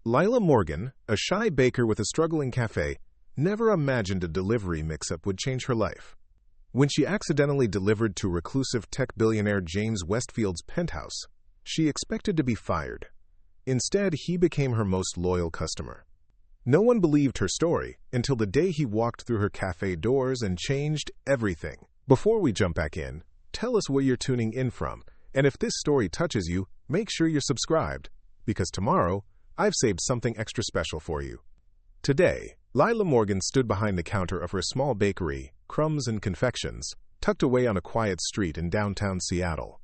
Lila Morgan, a shy baker with a struggling cafe, never imagined a delivery mix-up would change her life. When she accidentally delivered to reclusive tech billionaire James Westfield's penthouse, she expected to be fired. Instead, he became her most loyal customer. No one believed her story until the day he walked through her cafe doors and changed everything. Before we jump back in, tell us where you're tuning in from, and if this story touches you, make sure you're subscribed, because tomorrow, I've saved something extra special for you. Today, Lila Morgan stood behind the counter of her small bakery, Crumbs Confections, tucked away on a quiet street in downtown Seattle.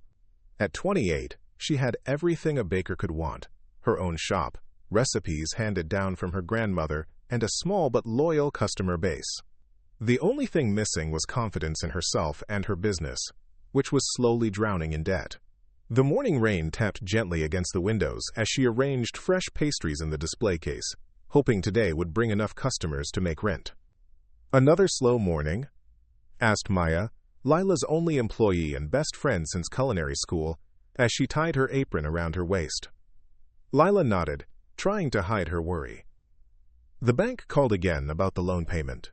At 28, she had everything a baker could want: her own shop, recipes handed down from her grandmother, and a small but loyal customer base. The only thing missing was confidence in herself and her business, which was slowly drowning in debt. The morning rain tapped gently against the windows as she arranged fresh pastries in the display case, hoping today would bring enough customers to make rent. "Another slow morning?" asked Maya, Lila's only employee and best friend since culinary school, as she tied her apron around her waist. Lila nodded, trying to hide her worry. The bank called again about the loan payment.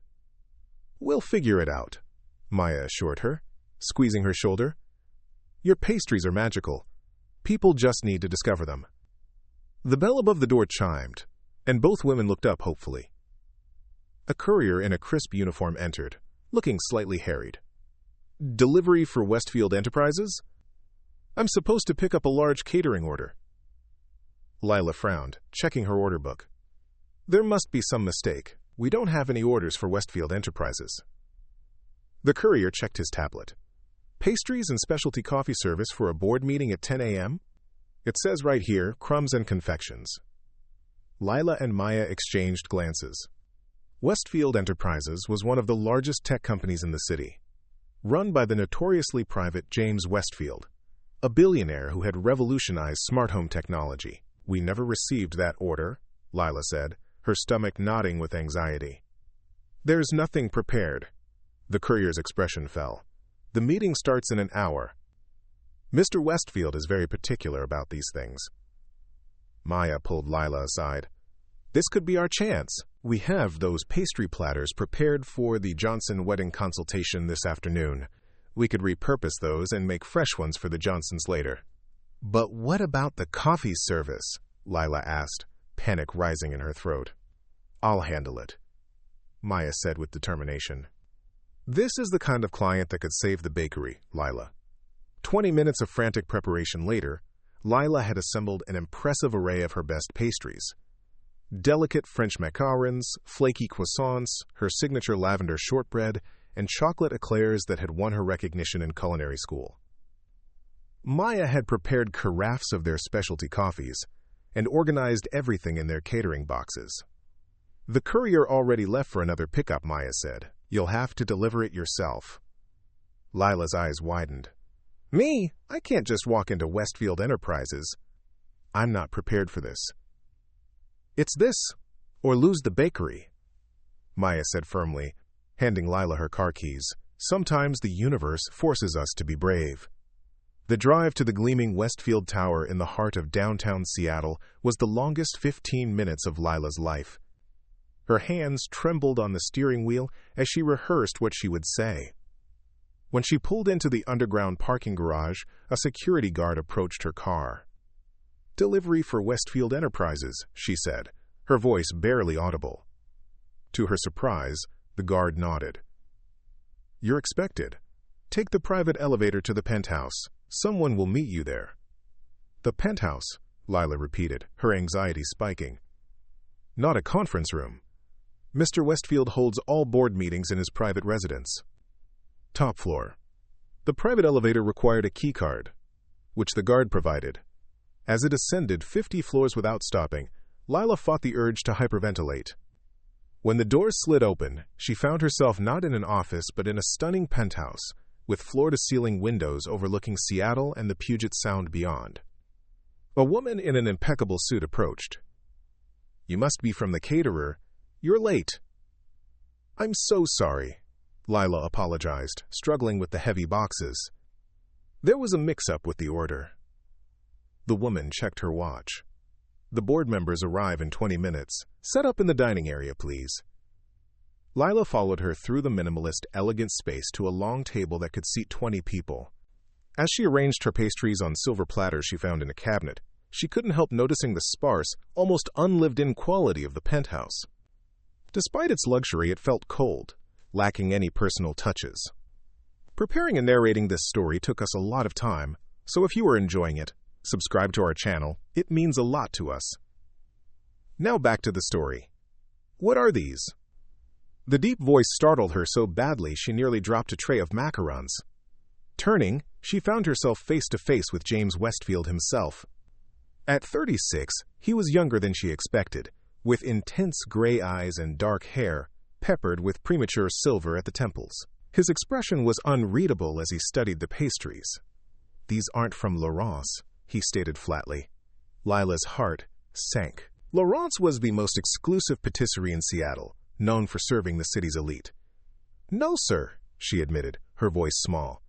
"We'll figure it out," Maya assured her, squeezing her shoulder. "Your pastries are magical. People just need to discover them." The bell above the door chimed, and both women looked up hopefully. A courier in a crisp uniform entered, looking slightly harried. "Delivery for Westfield Enterprises? I'm supposed to pick up a large catering order." Lila frowned, checking her order book. "There must be some mistake. We don't have any orders for Westfield Enterprises." The courier checked his tablet. "Pastries and specialty coffee service for a board meeting at 10 a.m.? It says right here, Crumbs and Confections." Lila and Maya exchanged glances. Westfield Enterprises was one of the largest tech companies in the city, run by the notoriously private James Westfield, a billionaire who had revolutionized smart home technology. "We never received that order," Lila said, her stomach knotting with anxiety. "There's nothing prepared." The courier's expression fell. "The meeting starts in an hour. Mr. Westfield is very particular about these things." Maya pulled Lila aside. "This could be our chance. We have those pastry platters prepared for the Johnson wedding consultation this afternoon. We could repurpose those and make fresh ones for the Johnsons later." "But what about the coffee service?" Lila asked, panic rising in her throat. "I'll handle it," Maya said with determination. This is the kind of client that could save the bakery, Lila. 20 minutes of frantic preparation later, Lila had assembled an impressive array of her best pastries. Delicate French macarons, flaky croissants, her signature lavender shortbread, and chocolate eclairs that had won her recognition in culinary school. Maya had prepared carafes of their specialty coffees and organized everything in their catering boxes. "The courier already left for another pickup," Maya said. "You'll have to deliver it yourself." Lila's eyes widened. "Me? I can't just walk into Westfield Enterprises. I'm not prepared for this." "It's this, or lose the bakery," Maya said firmly, handing Lila her car keys. "Sometimes the universe forces us to be brave." The drive to the gleaming Westfield Tower in the heart of downtown Seattle was the longest 15 minutes of Lila's life. Her hands trembled on the steering wheel as she rehearsed what she would say. When she pulled into the underground parking garage, a security guard approached her car. "Delivery for Westfield Enterprises," she said, her voice barely audible. To her surprise, the guard nodded. "You're expected. Take the private elevator to the penthouse. Someone will meet you there." "The penthouse," Lila repeated, her anxiety spiking. "Not a conference room. Mr. Westfield holds all board meetings in his private residence. Top floor." The private elevator required a key card, which the guard provided. As it ascended 50 floors without stopping, Lila fought the urge to hyperventilate. When the doors slid open, she found herself not in an office but in a stunning penthouse, with floor-to-ceiling windows overlooking Seattle and the Puget Sound beyond. A woman in an impeccable suit approached. "You must be from the caterer. You're late." "I'm so sorry," Lila apologized, struggling with the heavy boxes. "There was a mix-up with the order." The woman checked her watch. The board members arrive in 20 minutes. Set up in the dining area, please. Lila followed her through the minimalist, elegant space to a long table that could seat 20 people. As she arranged her pastries on silver platters she found in a cabinet, she couldn't help noticing the sparse, almost unlived-in quality of the penthouse. Despite its luxury, it felt cold, lacking any personal touches. Preparing and narrating this story took us a lot of time, so if you are enjoying it, subscribe to our channel. It means a lot to us. Now back to the story. What are these? The deep voice startled her so badly she nearly dropped a tray of macarons. Turning, she found herself face to face with James Westfield himself. At 36, he was younger than she expected, with intense gray eyes and dark hair, peppered with premature silver at the temples. His expression was unreadable as he studied the pastries. "These aren't from Laurence," he stated flatly. Lila's heart sank. Laurence was the most exclusive patisserie in Seattle, known for serving the city's elite. "No, sir," she admitted, her voice small.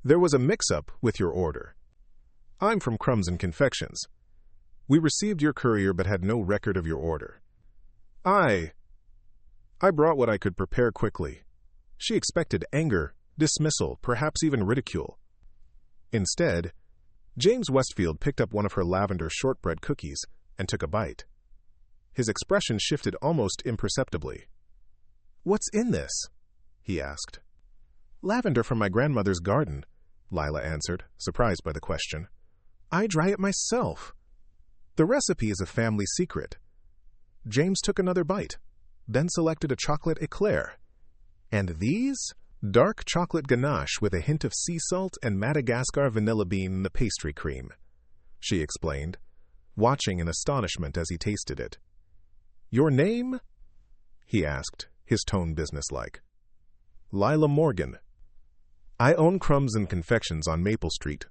"There was a mix-up with your order. I'm from Crumbs Confections. We received your courier but had no record of your order. I brought what I could prepare quickly." She expected anger, dismissal, perhaps even ridicule. Instead, James Westfield picked up one of her lavender shortbread cookies and took a bite. His expression shifted almost imperceptibly. "What's in this?" he asked. "Lavender from my grandmother's garden," Lila answered, surprised by the question. "I dry it myself. The recipe is a family secret." James took another bite, then selected a chocolate eclair. "And these?" "Dark chocolate ganache with a hint of sea salt and Madagascar vanilla bean in the pastry cream," she explained, watching in astonishment as he tasted it. "Your name?" he asked, his tone businesslike. "Lila Morgan. I own Crumbs Confections on Maple Street."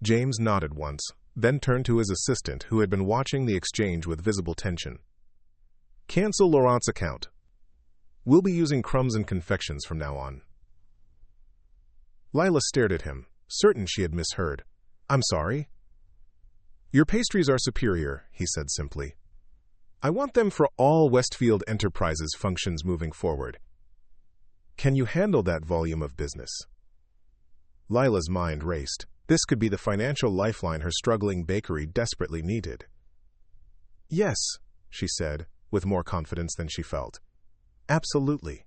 James nodded once, then turned to his assistant, who had been watching the exchange with visible tension. "Cancel Laurent's account. We'll be using Crumbs Confections from now on." Lila stared at him, certain she had misheard. "I'm sorry?" "Your pastries are superior," he said simply. "I want them for all Westfield Enterprises functions moving forward. Can you handle that volume of business?" Lila's mind raced. This could be the financial lifeline her struggling bakery desperately needed. "Yes," she said, with more confidence than she felt. "Absolutely."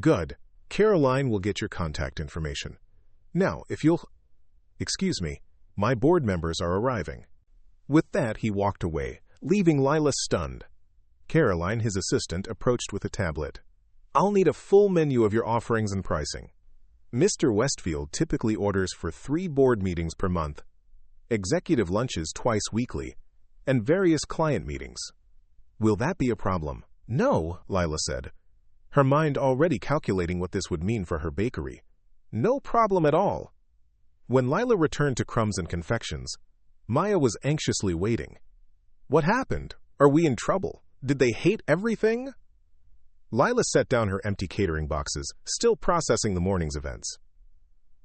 "Good. Caroline will get your contact information. Now, if you'll—" "Excuse me, my board members are arriving." With that, he walked away, leaving Lila stunned. Caroline, his assistant, approached with a tablet. "I'll need a full menu of your offerings and pricing. Mr. Westfield typically orders for 3 board meetings per month, executive lunches twice weekly, and various client meetings. Will that be a problem?" "No," Lila said, her mind already calculating what this would mean for her bakery. "No problem at all." When Lila returned to Crumbs Confections, Maya was anxiously waiting. "What happened? Are we in trouble? Did they hate everything?" Lila set down her empty catering boxes, still processing the morning's events.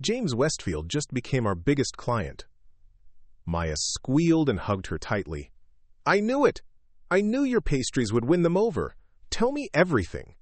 "James Westfield just became our biggest client." Maya squealed and hugged her tightly. "I knew it! I knew your pastries would win them over. Tell me everything."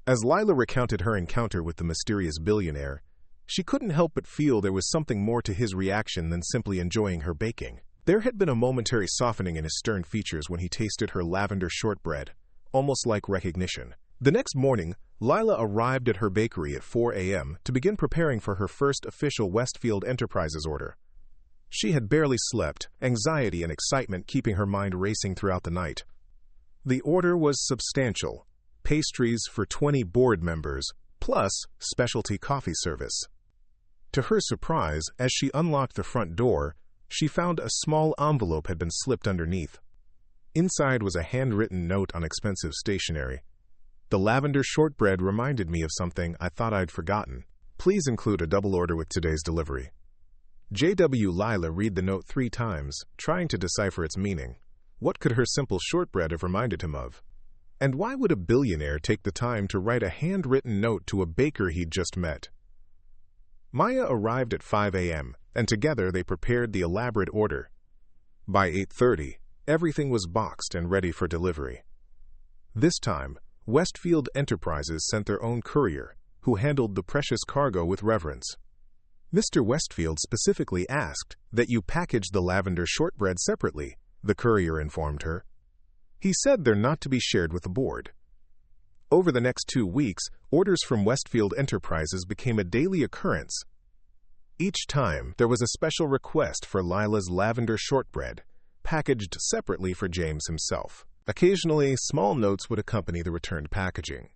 As Lila recounted her encounter with the mysterious billionaire, she couldn't help but feel there was something more to his reaction than simply enjoying her baking. There had been a momentary softening in his stern features when he tasted her lavender shortbread, almost like recognition. The next morning, Lila arrived at her bakery at 4 a.m. to begin preparing for her first official Westfield Enterprises order. She had barely slept, anxiety and excitement keeping her mind racing throughout the night. The order was substantial: pastries for 20 board members, plus specialty coffee service. To her surprise, as she unlocked the front door, she found a small envelope had been slipped underneath. Inside was a handwritten note on expensive stationery. "The lavender shortbread reminded me of something I thought I'd forgotten. Please include a double order with today's delivery." J.W. Lila read the note 3 times, trying to decipher its meaning. What could her simple shortbread have reminded him of? And why would a billionaire take the time to write a handwritten note to a baker he'd just met? Maya arrived at 5 a.m., and together they prepared the elaborate order. By 8:30, everything was boxed and ready for delivery. This time, Westfield Enterprises sent their own courier, who handled the precious cargo with reverence. Mr. Westfield specifically asked that you package the lavender shortbread separately, the courier informed her. He said they're not to be shared with the board. Over the next 2 weeks, orders from Westfield Enterprises became a daily occurrence. Each time, there was a special request for Lila's lavender shortbread, packaged separately for James himself. Occasionally, small notes would accompany the returned packaging.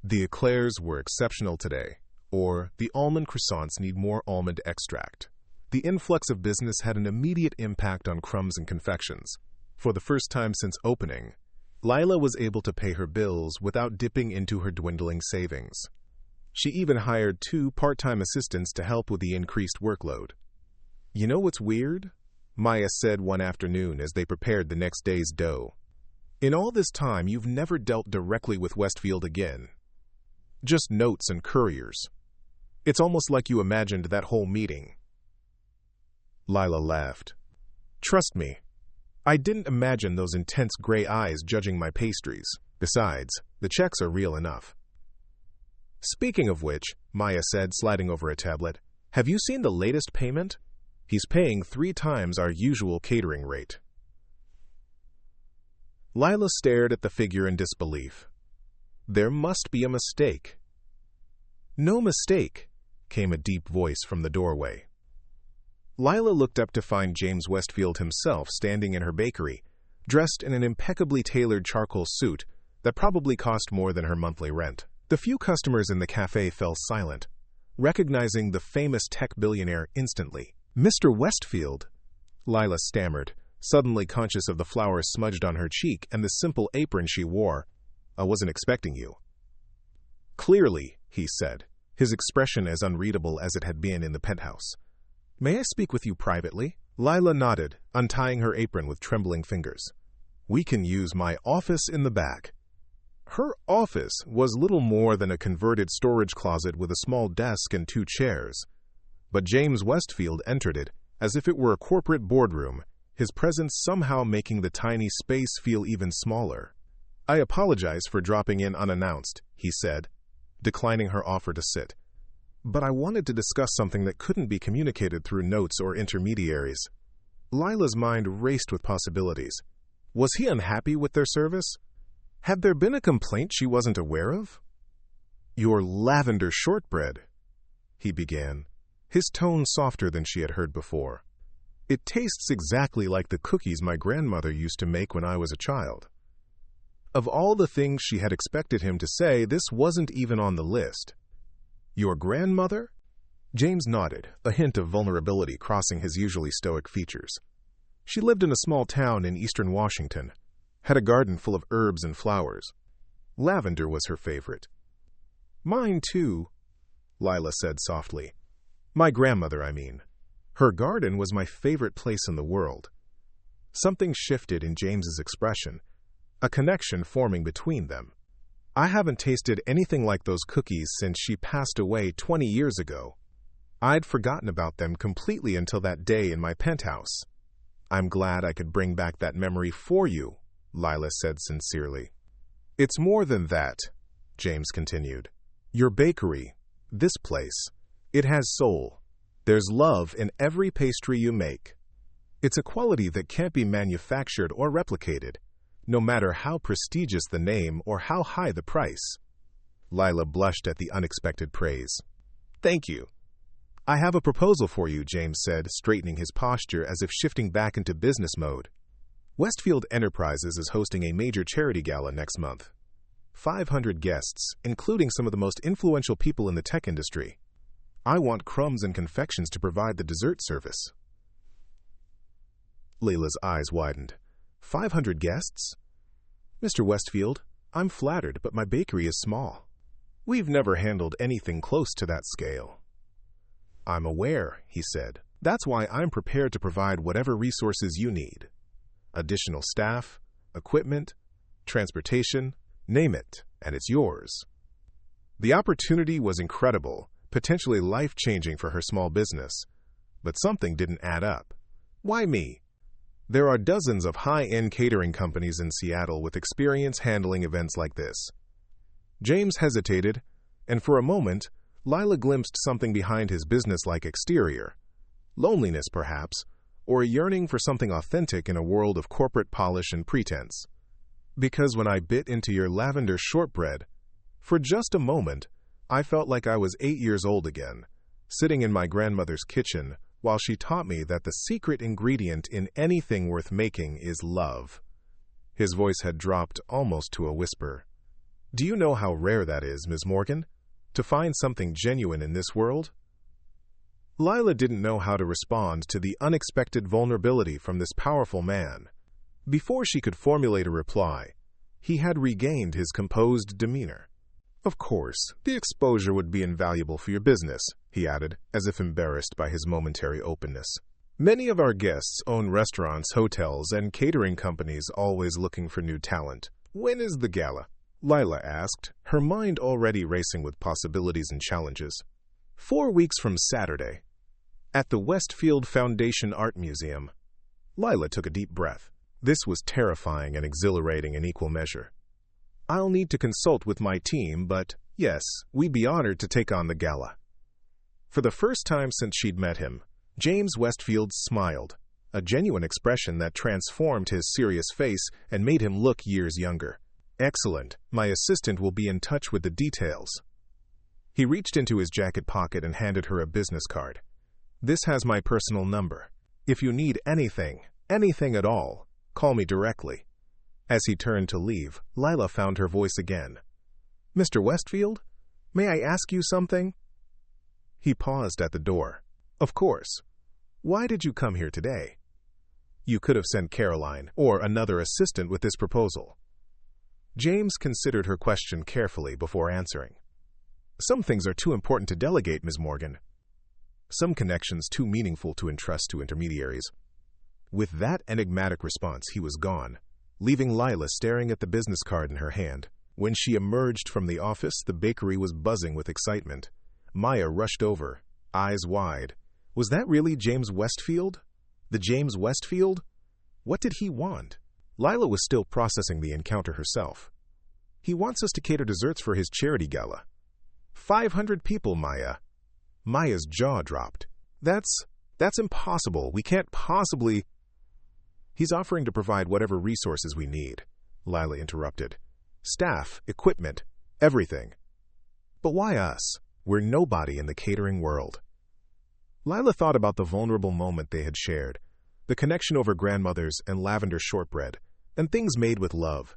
The eclairs were exceptional today, or the almond croissants need more almond extract. The influx of business had an immediate impact on Crumbs Confections. For the first time since opening, Lila was able to pay her bills without dipping into her dwindling savings. She even hired 2 part-time assistants to help with the increased workload. "You know what's weird?" Maya said one afternoon as they prepared the next day's dough. "In all this time, you've never dealt directly with Westfield again. Just notes and couriers. It's almost like you imagined that whole meeting." Lila laughed. "Trust me, I didn't imagine those intense gray eyes judging my pastries. Besides, the checks are real enough." "Speaking of which," Maya said, sliding over a tablet, "have you seen the latest payment? He's paying 3 times our usual catering rate." Lila stared at the figure in disbelief. There must be a mistake. "No mistake," came a deep voice from the doorway. Lila looked up to find James Westfield himself standing in her bakery, dressed in an impeccably tailored charcoal suit that probably cost more than her monthly rent. The few customers in the café fell silent, recognizing the famous tech billionaire instantly. "Mr. Westfield," Lila stammered, suddenly conscious of the flour smudged on her cheek and the simple apron she wore. "I wasn't expecting you." "Clearly," he said, his expression as unreadable as it had been in the penthouse. "May I speak with you privately?" Lila nodded, untying her apron with trembling fingers. "We can use my office in the back." Her office was little more than a converted storage closet with a small desk and 2 chairs. But James Westfield entered it as if it were a corporate boardroom, his presence somehow making the tiny space feel even smaller. "I apologize for dropping in unannounced," he said, declining her offer to sit. "But I wanted to discuss something that couldn't be communicated through notes or intermediaries." Lila's mind raced with possibilities. Was he unhappy with their service? Had there been a complaint she wasn't aware of? "Your lavender shortbread," he began, his tone softer than she had heard before. "It tastes exactly like the cookies my grandmother used to make when I was a child." Of all the things she had expected him to say, this wasn't even on the list. "Your grandmother?" James nodded, a hint of vulnerability crossing his usually stoic features. "She lived in a small town in eastern Washington, had a garden full of herbs and flowers. Lavender was her favorite." "Mine too," Lila said softly. "My grandmother, I mean. Her garden was my favorite place in the world." Something shifted in James's expression, a connection forming between them. "I haven't tasted anything like those cookies since she passed away 20 years ago. I'd forgotten about them completely until that day in my penthouse." "I'm glad I could bring back that memory for you," Lila said sincerely. "It's more than that," James continued. "Your bakery, this place, it has soul. There's love in every pastry you make. It's a quality that can't be manufactured or replicated, no matter how prestigious the name or how high the price." Lila blushed at the unexpected praise. "Thank you." "I have a proposal for you," James said, straightening his posture as if shifting back into business mode. "Westfield Enterprises is hosting a major charity gala next month. 500 guests, including some of the most influential people in the tech industry. I want Crumbs and Confections to provide the dessert service." Lila's eyes widened. 500 guests? "Mr. Westfield, I'm flattered, but my bakery is small. We've never handled anything close to that scale." "I'm aware," he said. "That's why I'm prepared to provide whatever resources you need. Additional staff, equipment, transportation, name it, and it's yours." The opportunity was incredible, potentially life-changing for her small business. But something didn't add up. Why me? There are dozens of high-end catering companies in Seattle with experience handling events like this. James hesitated, and for a moment, Lila glimpsed something behind his business-like exterior. Loneliness, perhaps, or a yearning for something authentic in a world of corporate polish and pretense. Because when I bit into your lavender shortbread, for just a moment, I felt like I was 8 years old again, sitting in my grandmother's kitchen while she taught me that the secret ingredient in anything worth making is love. His voice had dropped almost to a whisper. Do you know how rare that is, Ms. Morgan? To find something genuine in this world? Lila didn't know how to respond to the unexpected vulnerability from this powerful man. Before she could formulate a reply, he had regained his composed demeanor. Of course, the exposure would be invaluable for your business, he added, as if embarrassed by his momentary openness. Many of our guests own restaurants, hotels, and catering companies always looking for new talent. When is the gala? Lila asked, her mind already racing with possibilities and challenges. 4 weeks from Saturday. At the Westfield Foundation Art Museum. Lila took a deep breath. This was terrifying and exhilarating in equal measure. I'll need to consult with my team, but yes, we'd be honored to take on the gala. For the first time since she'd met him, James Westfield smiled, a genuine expression that transformed his serious face and made him look years younger. Excellent. My assistant will be in touch with the details. He reached into his jacket pocket and handed her a business card. This has my personal number. If you need anything at all, call me directly. As he turned to leave, Lila found her voice again. Mr. Westfield, may I ask you something? He paused at the door. Of course. Why did you come here today? You could have sent Caroline or another assistant with this proposal. James considered her question carefully before answering. Some things are too important to delegate, Ms. Morgan. Some connections too meaningful to entrust to intermediaries. With that enigmatic response, he was gone, leaving Lila staring at the business card in her hand. When she emerged from the office, the bakery was buzzing with excitement. Maya rushed over, eyes wide. Was that really James Westfield? The James Westfield? What did he want? Lila was still processing the encounter herself. He wants us to cater desserts for his charity gala. 500 people, Maya. Maya's jaw dropped. That's impossible. We can't possibly... He's offering to provide whatever resources we need, Lila interrupted. Staff, equipment, everything. But why us? We're nobody in the catering world. Lila thought about the vulnerable moment they had shared, the connection over grandmothers and lavender shortbread, and things made with love.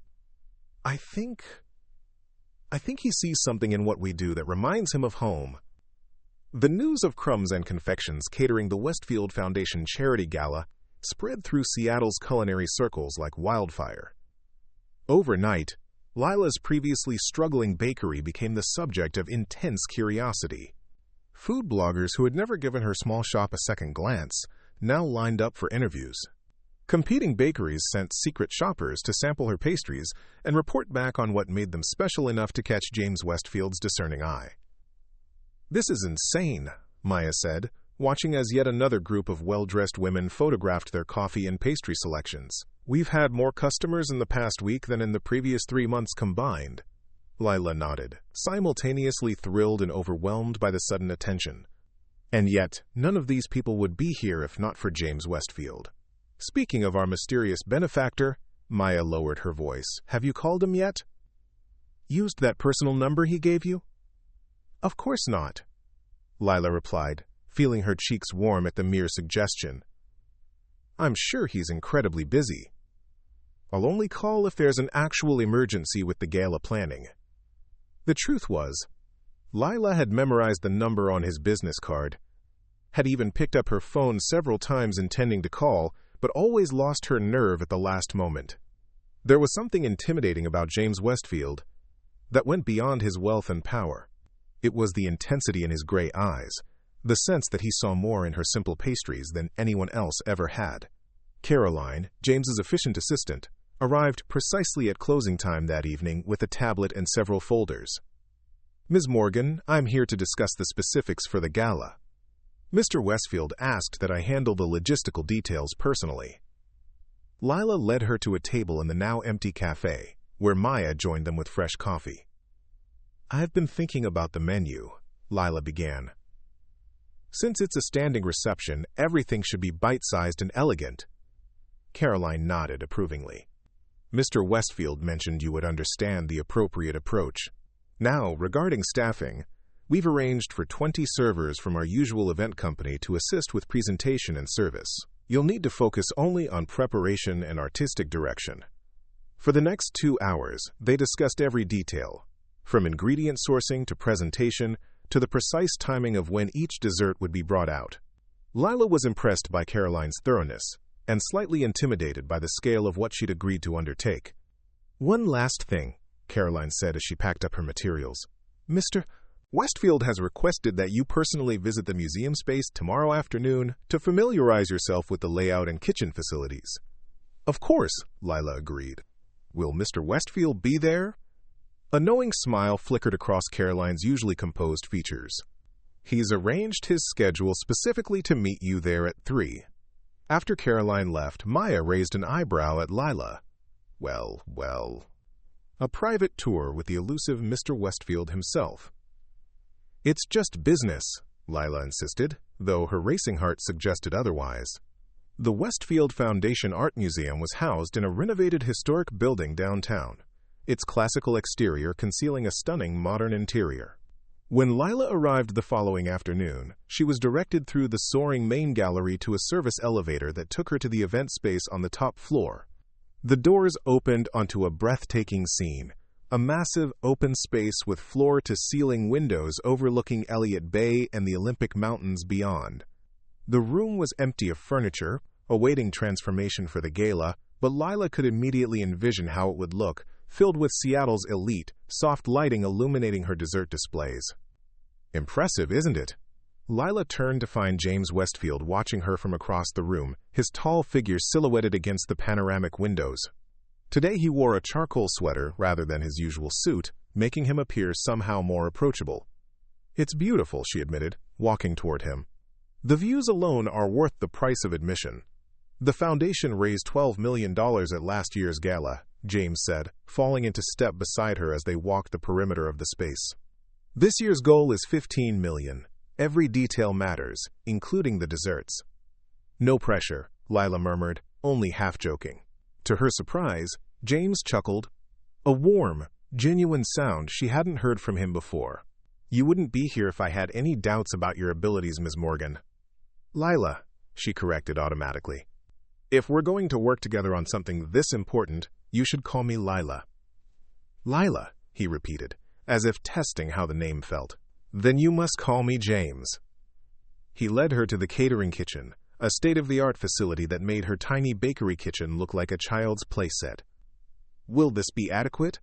I think he sees something in what we do that reminds him of home. The news of Crumbs Confections catering the Westfield Foundation Charity Gala spread through Seattle's culinary circles like wildfire. Overnight, Lila's previously struggling bakery became the subject of intense curiosity. Food bloggers who had never given her small shop a second glance now lined up for interviews. Competing bakeries sent secret shoppers to sample her pastries and report back on what made them special enough to catch James Westfield's discerning eye. This is insane, Maya said, watching as yet another group of well-dressed women photographed their coffee and pastry selections. We've had more customers in the past week than in the previous 3 months combined. Lila nodded, simultaneously thrilled and overwhelmed by the sudden attention. And yet, none of these people would be here if not for James Westfield. Speaking of our mysterious benefactor, Maya lowered her voice. Have you called him yet? Used that personal number he gave you? Of course not, Lila replied, feeling her cheeks warm at the mere suggestion. I'm sure he's incredibly busy. I'll only call if there's an actual emergency with the gala planning. The truth was, Lila had memorized the number on his business card, had even picked up her phone several times intending to call, but always lost her nerve at the last moment. There was something intimidating about James Westfield that went beyond his wealth and power. It was the intensity in his gray eyes, the sense that he saw more in her simple pastries than anyone else ever had. Caroline, James's efficient assistant, arrived precisely at closing time that evening with a tablet and several folders. Ms. Morgan, I'm here to discuss the specifics for the gala. Mr. Westfield asked that I handle the logistical details personally. Lila led her to a table in the now empty café, where Maya joined them with fresh coffee. "I've been thinking about the menu," Lila began. "Since it's a standing reception, everything should be bite-sized and elegant." Caroline nodded approvingly. "Mr. Westfield mentioned you would understand the appropriate approach. Now, regarding staffing, we've arranged for 20 servers from our usual event company to assist with presentation and service. You'll need to focus only on preparation and artistic direction." For the next 2 hours, they discussed every detail, from ingredient sourcing to presentation to the precise timing of when each dessert would be brought out. Lila was impressed by Caroline's thoroughness and slightly intimidated by the scale of what she'd agreed to undertake. "One last thing," Caroline said as she packed up her materials. "Mr. Westfield has requested that you personally visit the museum space tomorrow afternoon to familiarize yourself with the layout and kitchen facilities." "Of course," Lila agreed. "Will Mr. Westfield be there?" A knowing smile flickered across Caroline's usually composed features. "He's arranged his schedule specifically to meet you there at 3. After Caroline left, Maya raised an eyebrow at Lila. Well. A private tour with the elusive Mr. Westfield himself. "It's just business," Lila insisted, though her racing heart suggested otherwise. The Westfield Foundation Art Museum was housed in a renovated historic building downtown, its classical exterior concealing a stunning modern interior. When Lila arrived the following afternoon, she was directed through the soaring main gallery to a service elevator that took her to the event space on the top floor. The doors opened onto a breathtaking scene, a massive open space with floor-to-ceiling windows overlooking Elliott Bay and the Olympic Mountains beyond. The room was empty of furniture, awaiting transformation for the gala, but Lila could immediately envision how it would look, filled with Seattle's elite, soft lighting illuminating her dessert displays. "Impressive, isn't it?" Lila turned to find James Westfield watching her from across the room, his tall figure silhouetted against the panoramic windows. Today he wore a charcoal sweater rather than his usual suit, making him appear somehow more approachable. "It's beautiful," she admitted, walking toward him. "The views alone are worth the price of admission." "The foundation raised $12 million at last year's gala," James said, falling into step beside her as they walked the perimeter of the space. "This year's goal is $15 million. Every detail matters, including the desserts." "No pressure," Lila murmured, only half joking. To her surprise, James chuckled, a warm, genuine sound she hadn't heard from him before. "You wouldn't be here if I had any doubts about your abilities, Ms. Morgan." "Lila," she corrected automatically. "If we're going to work together on something this important, you should call me Lila." "Lila," he repeated, as if testing how the name felt. "Then you must call me James." He led her to the catering kitchen, a state-of-the-art facility that made her tiny bakery kitchen look like a child's playset. "Will this be adequate?"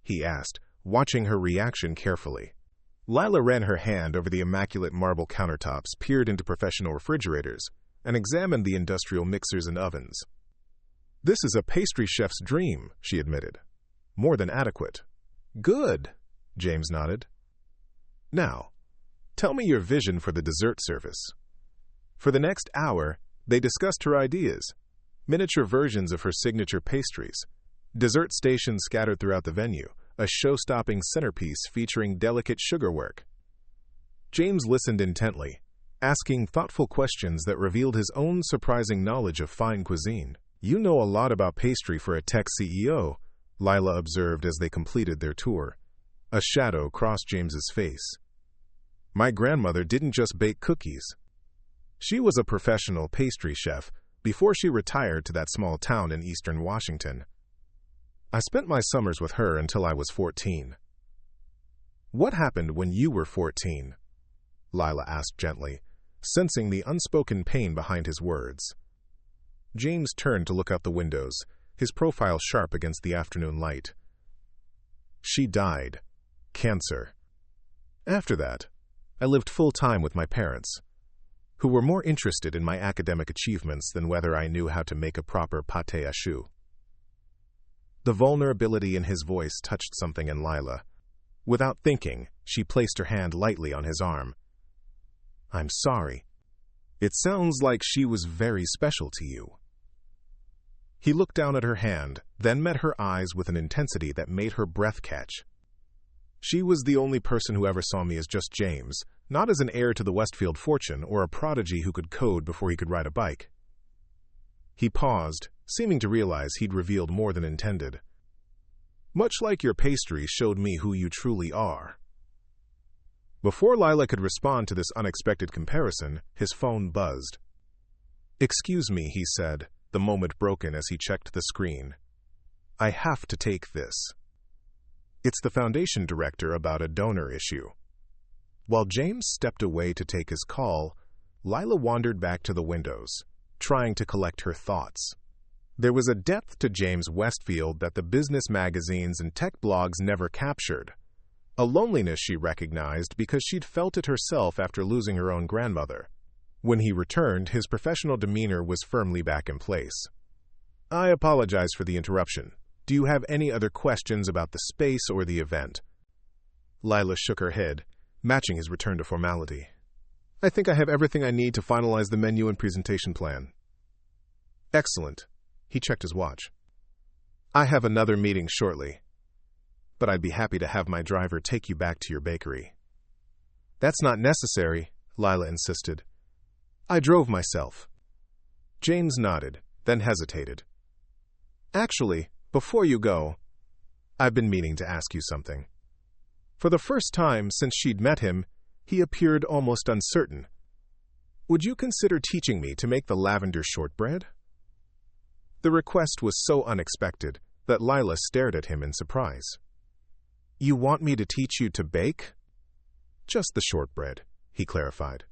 he asked, watching her reaction carefully. Lila ran her hand over the immaculate marble countertops, peered into professional refrigerators, and examined the industrial mixers and ovens. "This is a pastry chef's dream," she admitted. "More than adequate." "Good," James nodded. "Now, tell me your vision for the dessert service." For the next hour, they discussed her ideas, miniature versions of her signature pastries, dessert stations scattered throughout the venue, a show-stopping centerpiece featuring delicate sugarwork. James listened intently, asking thoughtful questions that revealed his own surprising knowledge of fine cuisine. "You know a lot about pastry for a tech CEO," Lila observed as they completed their tour. A shadow crossed James's face. "My grandmother didn't just bake cookies. She was a professional pastry chef before she retired to that small town in eastern Washington. I spent my summers with her until I was 14. "What happened when you were 14? Lila asked gently, sensing the unspoken pain behind his words. James turned to look out the windows, his profile sharp against the afternoon light. "She died. Cancer. After that, I lived full-time with my parents, who were more interested in my academic achievements than whether I knew how to make a proper pâté à choux." The vulnerability in his voice touched something in Lila. Without thinking, she placed her hand lightly on his arm. "I'm sorry. It sounds like she was very special to you." He looked down at her hand, then met her eyes with an intensity that made her breath catch. She was the only person who ever saw me as just James, not as an heir to the Westfield fortune or a prodigy who could code before he could ride a bike. He paused, seeming to realize he'd revealed more than intended. Much like your pastries showed me who you truly are. Before Lila could respond to this unexpected comparison, his phone buzzed. "Excuse me," he said, the moment broken as he checked the screen. "I have to take this." It's the foundation director about a donor issue. While James stepped away to take his call, Lila wandered back to the windows, trying to collect her thoughts. There was a depth to James Westfield that the business magazines and tech blogs never captured. A loneliness she recognized because she'd felt it herself after losing her own grandmother. When he returned, his professional demeanor was firmly back in place. "I apologize for the interruption. Do you have any other questions about the space or the event?" Lila shook her head, matching his return to formality. "I think I have everything I need to finalize the menu and presentation plan." "Excellent." He checked his watch. "I have another meeting shortly, but I'd be happy to have my driver take you back to your bakery." "That's not necessary," Lila insisted. "I drove myself." James nodded, then hesitated. "Actually, before you go, I've been meaning to ask you something." For the first time since she'd met him, he appeared almost uncertain. "Would you consider teaching me to make the lavender shortbread?" The request was so unexpected that Lila stared at him in surprise. "You want me to teach you to bake?" "Just the shortbread," he clarified.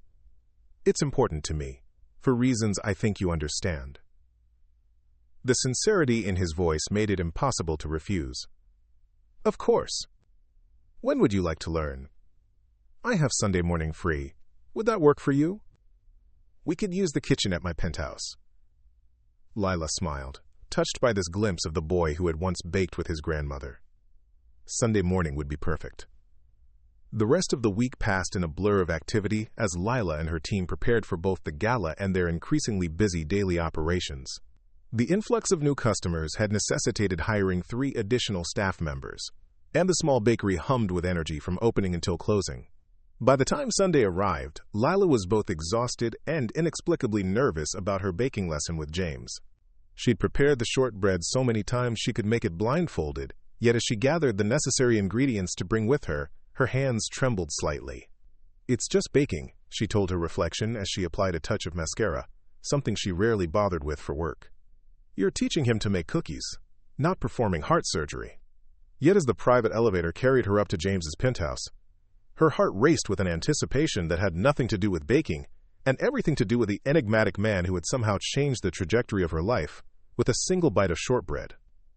"It's important to me, for reasons I think you understand." The sincerity in his voice made it impossible to refuse. "Of course. When would you like to learn?" "I have Sunday morning free. Would that work for you?" "We could use the kitchen at my penthouse." Lila smiled, touched by this glimpse of the boy who had once baked with his grandmother. Sunday morning would be perfect. The rest of the week passed in a blur of activity as Lila and her team prepared for both the gala and their increasingly busy daily operations. The influx of new customers had necessitated hiring 3 additional staff members, and the small bakery hummed with energy from opening until closing. By the time Sunday arrived, Lila was both exhausted and inexplicably nervous about her baking lesson with James. She'd prepared the shortbread so many times she could make it blindfolded, yet as she gathered the necessary ingredients to bring with her, her hands trembled slightly. "It's just baking," she told her reflection as she applied a touch of mascara, something she rarely bothered with for work. "You're teaching him to make cookies, not performing heart surgery." Yet as the private elevator carried her up to James's penthouse, her heart raced with an anticipation that had nothing to do with baking and everything to do with the enigmatic man who had somehow changed the trajectory of her life with a single bite of shortbread.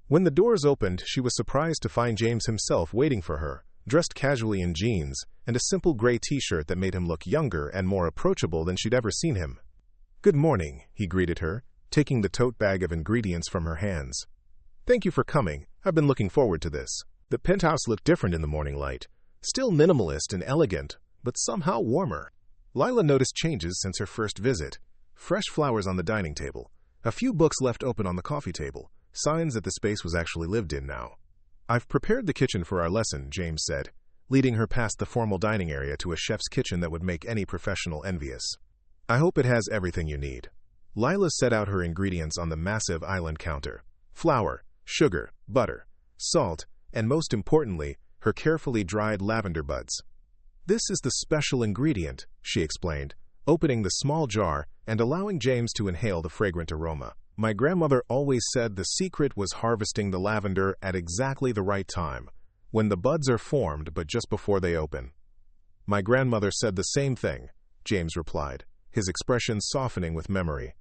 When the doors opened, she was surprised to find James himself waiting for her, dressed casually in jeans and a simple gray t-shirt that made him look younger and more approachable than she'd ever seen him. "Good morning," he greeted her, taking the tote bag of ingredients from her hands. "Thank you for coming. I've been looking forward to this." The penthouse looked different in the morning light, still minimalist and elegant, but somehow warmer. Lila noticed changes since her first visit. Fresh flowers on the dining table, a few books left open on the coffee table, signs that the space was actually lived in now. "I've prepared the kitchen for our lesson," James said, leading her past the formal dining area to a chef's kitchen that would make any professional envious. "I hope it has everything you need." Lila set out her ingredients on the massive island counter: flour, sugar, butter, salt, and most importantly, her carefully dried lavender buds. "This is the special ingredient," she explained, opening the small jar and allowing James to inhale the fragrant aroma. "My grandmother always said the secret was harvesting the lavender at exactly the right time, when the buds are formed but just before they open." "My grandmother said the same thing," James replied, his expression softening with memory.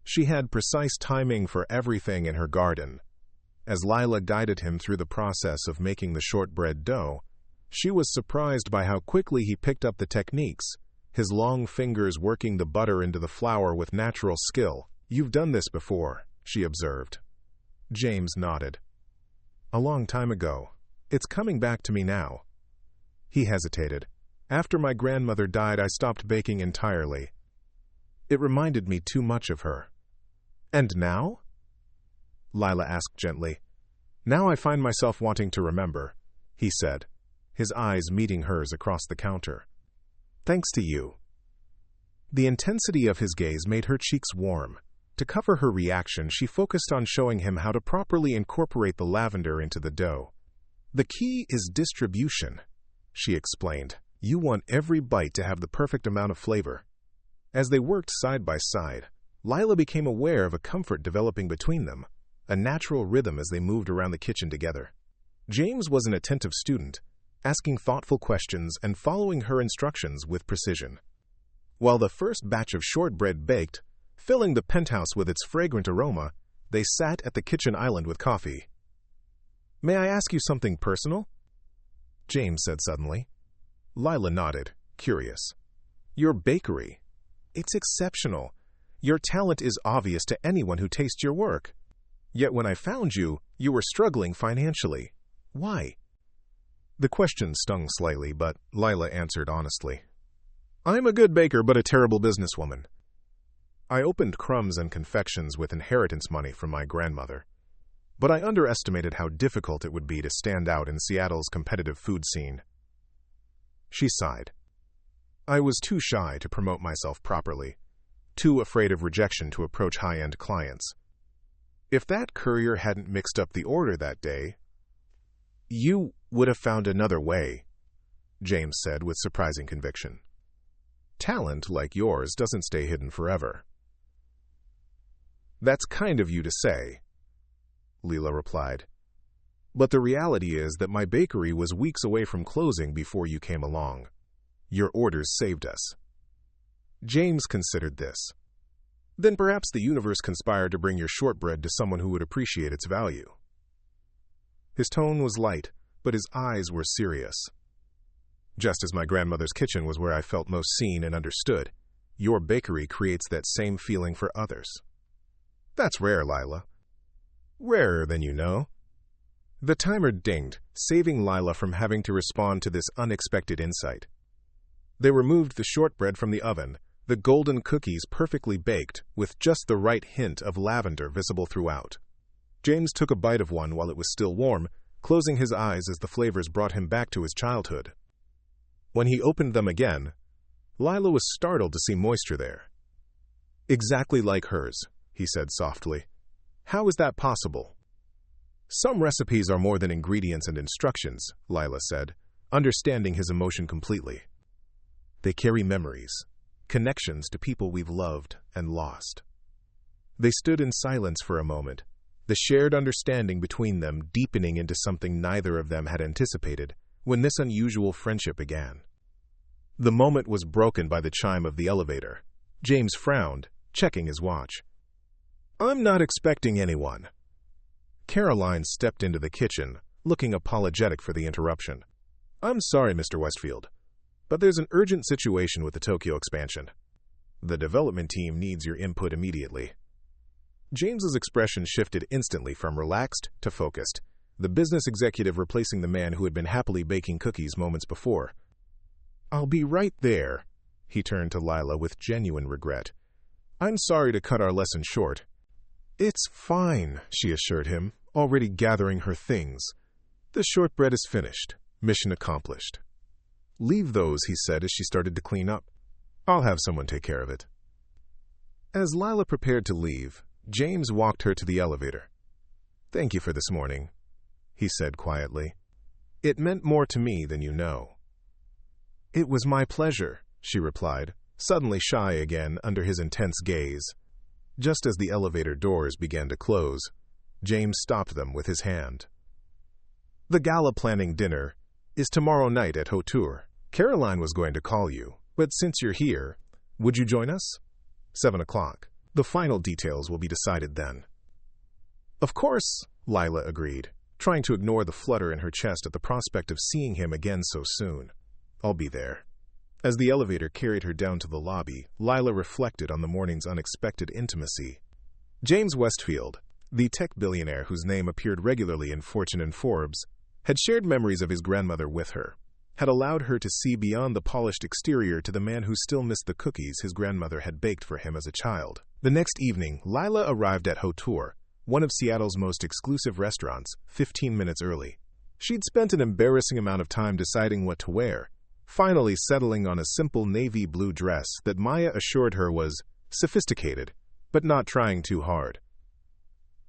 She had precise timing for everything in her garden. As Lila guided him through the process of making the shortbread dough, she was surprised by how quickly he picked up the techniques, his long fingers working the butter into the flour with natural skill. "You've done this before," she observed. James nodded. "A long time ago. It's coming back to me now." He hesitated. "After my grandmother died, I stopped baking entirely. It reminded me too much of her." "And now?" Lila asked gently. "Now I find myself wanting to remember," he said, his eyes meeting hers across the counter. "Thanks to you." The intensity of his gaze made her cheeks warm. To cover her reaction, she focused on showing him how to properly incorporate the lavender into the dough. "The key is distribution," she explained. "You want every bite to have the perfect amount of flavor." As they worked side by side, Lila became aware of a comfort developing between them, a natural rhythm as they moved around the kitchen together. James was an attentive student, asking thoughtful questions and following her instructions with precision. While the first batch of shortbread baked, filling the penthouse with its fragrant aroma, they sat at the kitchen island with coffee. "May I ask you something personal?" James said suddenly. Lila nodded, curious. "Your bakery. It's exceptional. Your talent is obvious to anyone who tastes your work. Yet when I found you, you were struggling financially. Why?" The question stung slightly, but Lila answered honestly. "I'm a good baker, but a terrible businesswoman. I opened Crumbs Confections with inheritance money from my grandmother, but I underestimated how difficult it would be to stand out in Seattle's competitive food scene." She sighed. "I was too shy to promote myself properly, too afraid of rejection to approach high-end clients. If that courier hadn't mixed up the order that day, you would have found another way," James said with surprising conviction. "Talent like yours doesn't stay hidden forever." "That's kind of you to say," Lila replied. "But the reality is that my bakery was weeks away from closing before you came along. Your orders saved us." James considered this. "Then perhaps the universe conspired to bring your shortbread to someone who would appreciate its value." His tone was light, but his eyes were serious. "Just as my grandmother's kitchen was where I felt most seen and understood, your bakery creates that same feeling for others." "That's rare, Lila." "Rarer than you know." The timer dinged, saving Lila from having to respond to this unexpected insight. They removed the shortbread from the oven, the golden cookies perfectly baked, with just the right hint of lavender visible throughout. James took a bite of one while it was still warm, closing his eyes as the flavors brought him back to his childhood. When he opened them again, Lila was startled to see moisture there. "Exactly like hers," he said softly. "How is that possible?" "Some recipes are more than ingredients and instructions," Lila said, understanding his emotion completely. "They carry memories, connections to people we've loved and lost." They stood in silence for a moment, the shared understanding between them deepening into something neither of them had anticipated when this unusual friendship began. The moment was broken by the chime of the elevator. James frowned, checking his watch. "I'm not expecting anyone." Caroline stepped into the kitchen, looking apologetic for the interruption. "I'm sorry, Mr. Westfield, but there's an urgent situation with the Tokyo expansion. The development team needs your input immediately." James's expression shifted instantly from relaxed to focused, the business executive replacing the man who had been happily baking cookies moments before. "I'll be right there." He turned to Lila with genuine regret. "I'm sorry to cut our lesson short." "It's fine," she assured him, already gathering her things. "The shortbread is finished. Mission accomplished." "Leave those," he said as she started to clean up. "I'll have someone take care of it." As Lila prepared to leave, James walked her to the elevator. "Thank you for this morning," he said quietly. "It meant more to me than you know." "It was my pleasure," she replied, suddenly shy again under his intense gaze. Just as the elevator doors began to close, James stopped them with his hand. "The gala planning dinner is tomorrow night at Hotur. Caroline was going to call you, but since you're here, would you join us? 7 o'clock. The final details will be decided then." "Of course," Lila agreed, trying to ignore the flutter in her chest at the prospect of seeing him again so soon. "I'll be there." As the elevator carried her down to the lobby, Lila reflected on the morning's unexpected intimacy. James Westfield, the tech billionaire whose name appeared regularly in Fortune and Forbes, had shared memories of his grandmother with her, had allowed her to see beyond the polished exterior to the man who still missed the cookies his grandmother had baked for him as a child. The next evening, Lila arrived at Hotur, one of Seattle's most exclusive restaurants, 15 minutes early. She'd spent an embarrassing amount of time deciding what to wear, finally settling on a simple navy blue dress that Maya assured her was sophisticated, but not trying too hard.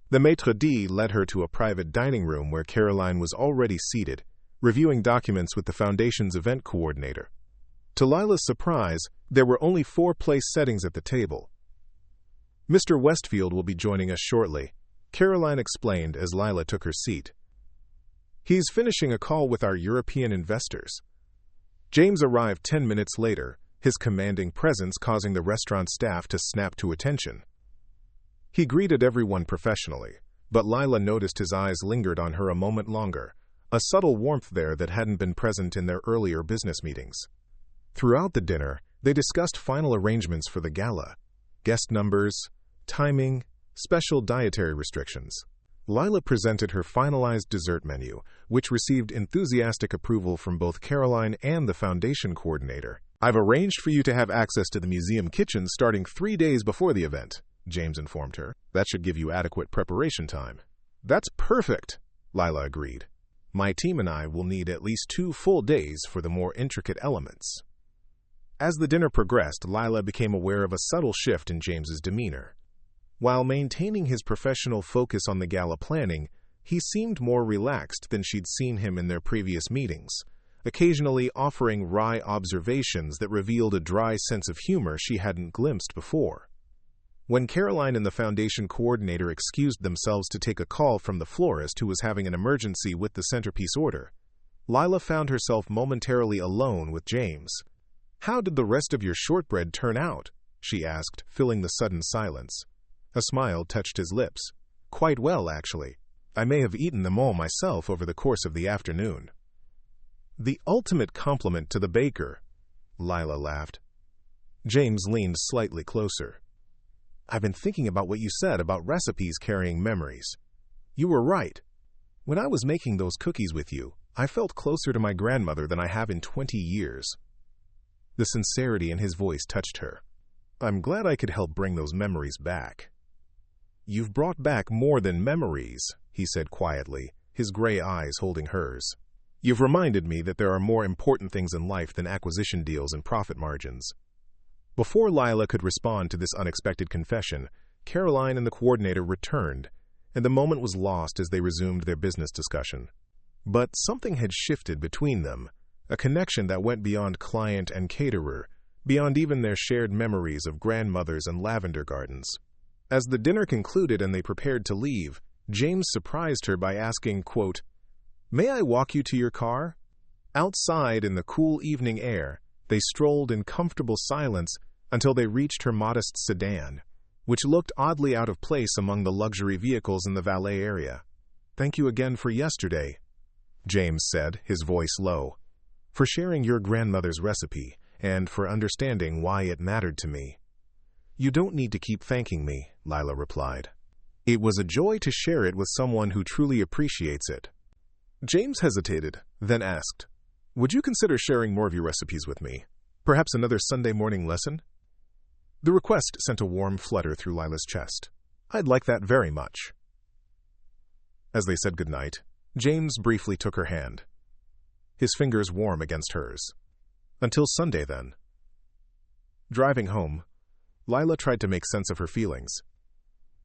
The maitre d' led her to a private dining room where Caroline was already seated, reviewing documents with the foundation's event coordinator. To Lila's surprise, there were only 4 place settings at the table. "Mr. Westfield will be joining us shortly," Caroline explained as Lila took her seat. "He's finishing a call with our European investors." James arrived 10 minutes later, his commanding presence causing the restaurant staff to snap to attention. He greeted everyone professionally, but Lila noticed his eyes lingered on her a moment longer, a subtle warmth there that hadn't been present in their earlier business meetings. Throughout the dinner, they discussed final arrangements for the gala, guest numbers, timing, special dietary restrictions. Lila presented her finalized dessert menu, which received enthusiastic approval from both Caroline and the foundation coordinator. "I've arranged for you to have access to the museum kitchen starting 3 days before the event," James informed her. "That should give you adequate preparation time." "That's perfect," Lila agreed. "My team and I will need at least 2 full days for the more intricate elements." As the dinner progressed, Lila became aware of a subtle shift in James's demeanor. While maintaining his professional focus on the gala planning, he seemed more relaxed than she'd seen him in their previous meetings, occasionally offering wry observations that revealed a dry sense of humor she hadn't glimpsed before. When Caroline and the foundation coordinator excused themselves to take a call from the florist who was having an emergency with the centerpiece order, Lila found herself momentarily alone with James. "How did the rest of your shortbread turn out?" she asked, filling the sudden silence. A smile touched his lips. "Quite well, actually. I may have eaten them all myself over the course of the afternoon." "The ultimate compliment to the baker," Lila laughed. James leaned slightly closer. "I've been thinking about what you said about recipes carrying memories. You were right. When I was making those cookies with you, I felt closer to my grandmother than I have in 20 years. The sincerity in his voice touched her. "I'm glad I could help bring those memories back." "You've brought back more than memories," he said quietly, his gray eyes holding hers. "You've reminded me that there are more important things in life than acquisition deals and profit margins." Before Lila could respond to this unexpected confession, Caroline and the coordinator returned, and the moment was lost as they resumed their business discussion. But something had shifted between them, a connection that went beyond client and caterer, beyond even their shared memories of grandmothers and lavender gardens. As the dinner concluded and they prepared to leave, James surprised her by asking, quote, "May I walk you to your car?" Outside in the cool evening air, they strolled in comfortable silence until they reached her modest sedan, which looked oddly out of place among the luxury vehicles in the valet area. "Thank you again for yesterday," James said, his voice low, "for sharing your grandmother's recipe, and for understanding why it mattered to me." "You don't need to keep thanking me," Lila replied. "It was a joy to share it with someone who truly appreciates it." James hesitated, then asked, "Would you consider sharing more of your recipes with me? Perhaps another Sunday morning lesson?" The request sent a warm flutter through Lila's chest. "I'd like that very much." As they said goodnight, James briefly took her hand, his fingers warm against hers. "Until Sunday, then." Driving home, Lila tried to make sense of her feelings.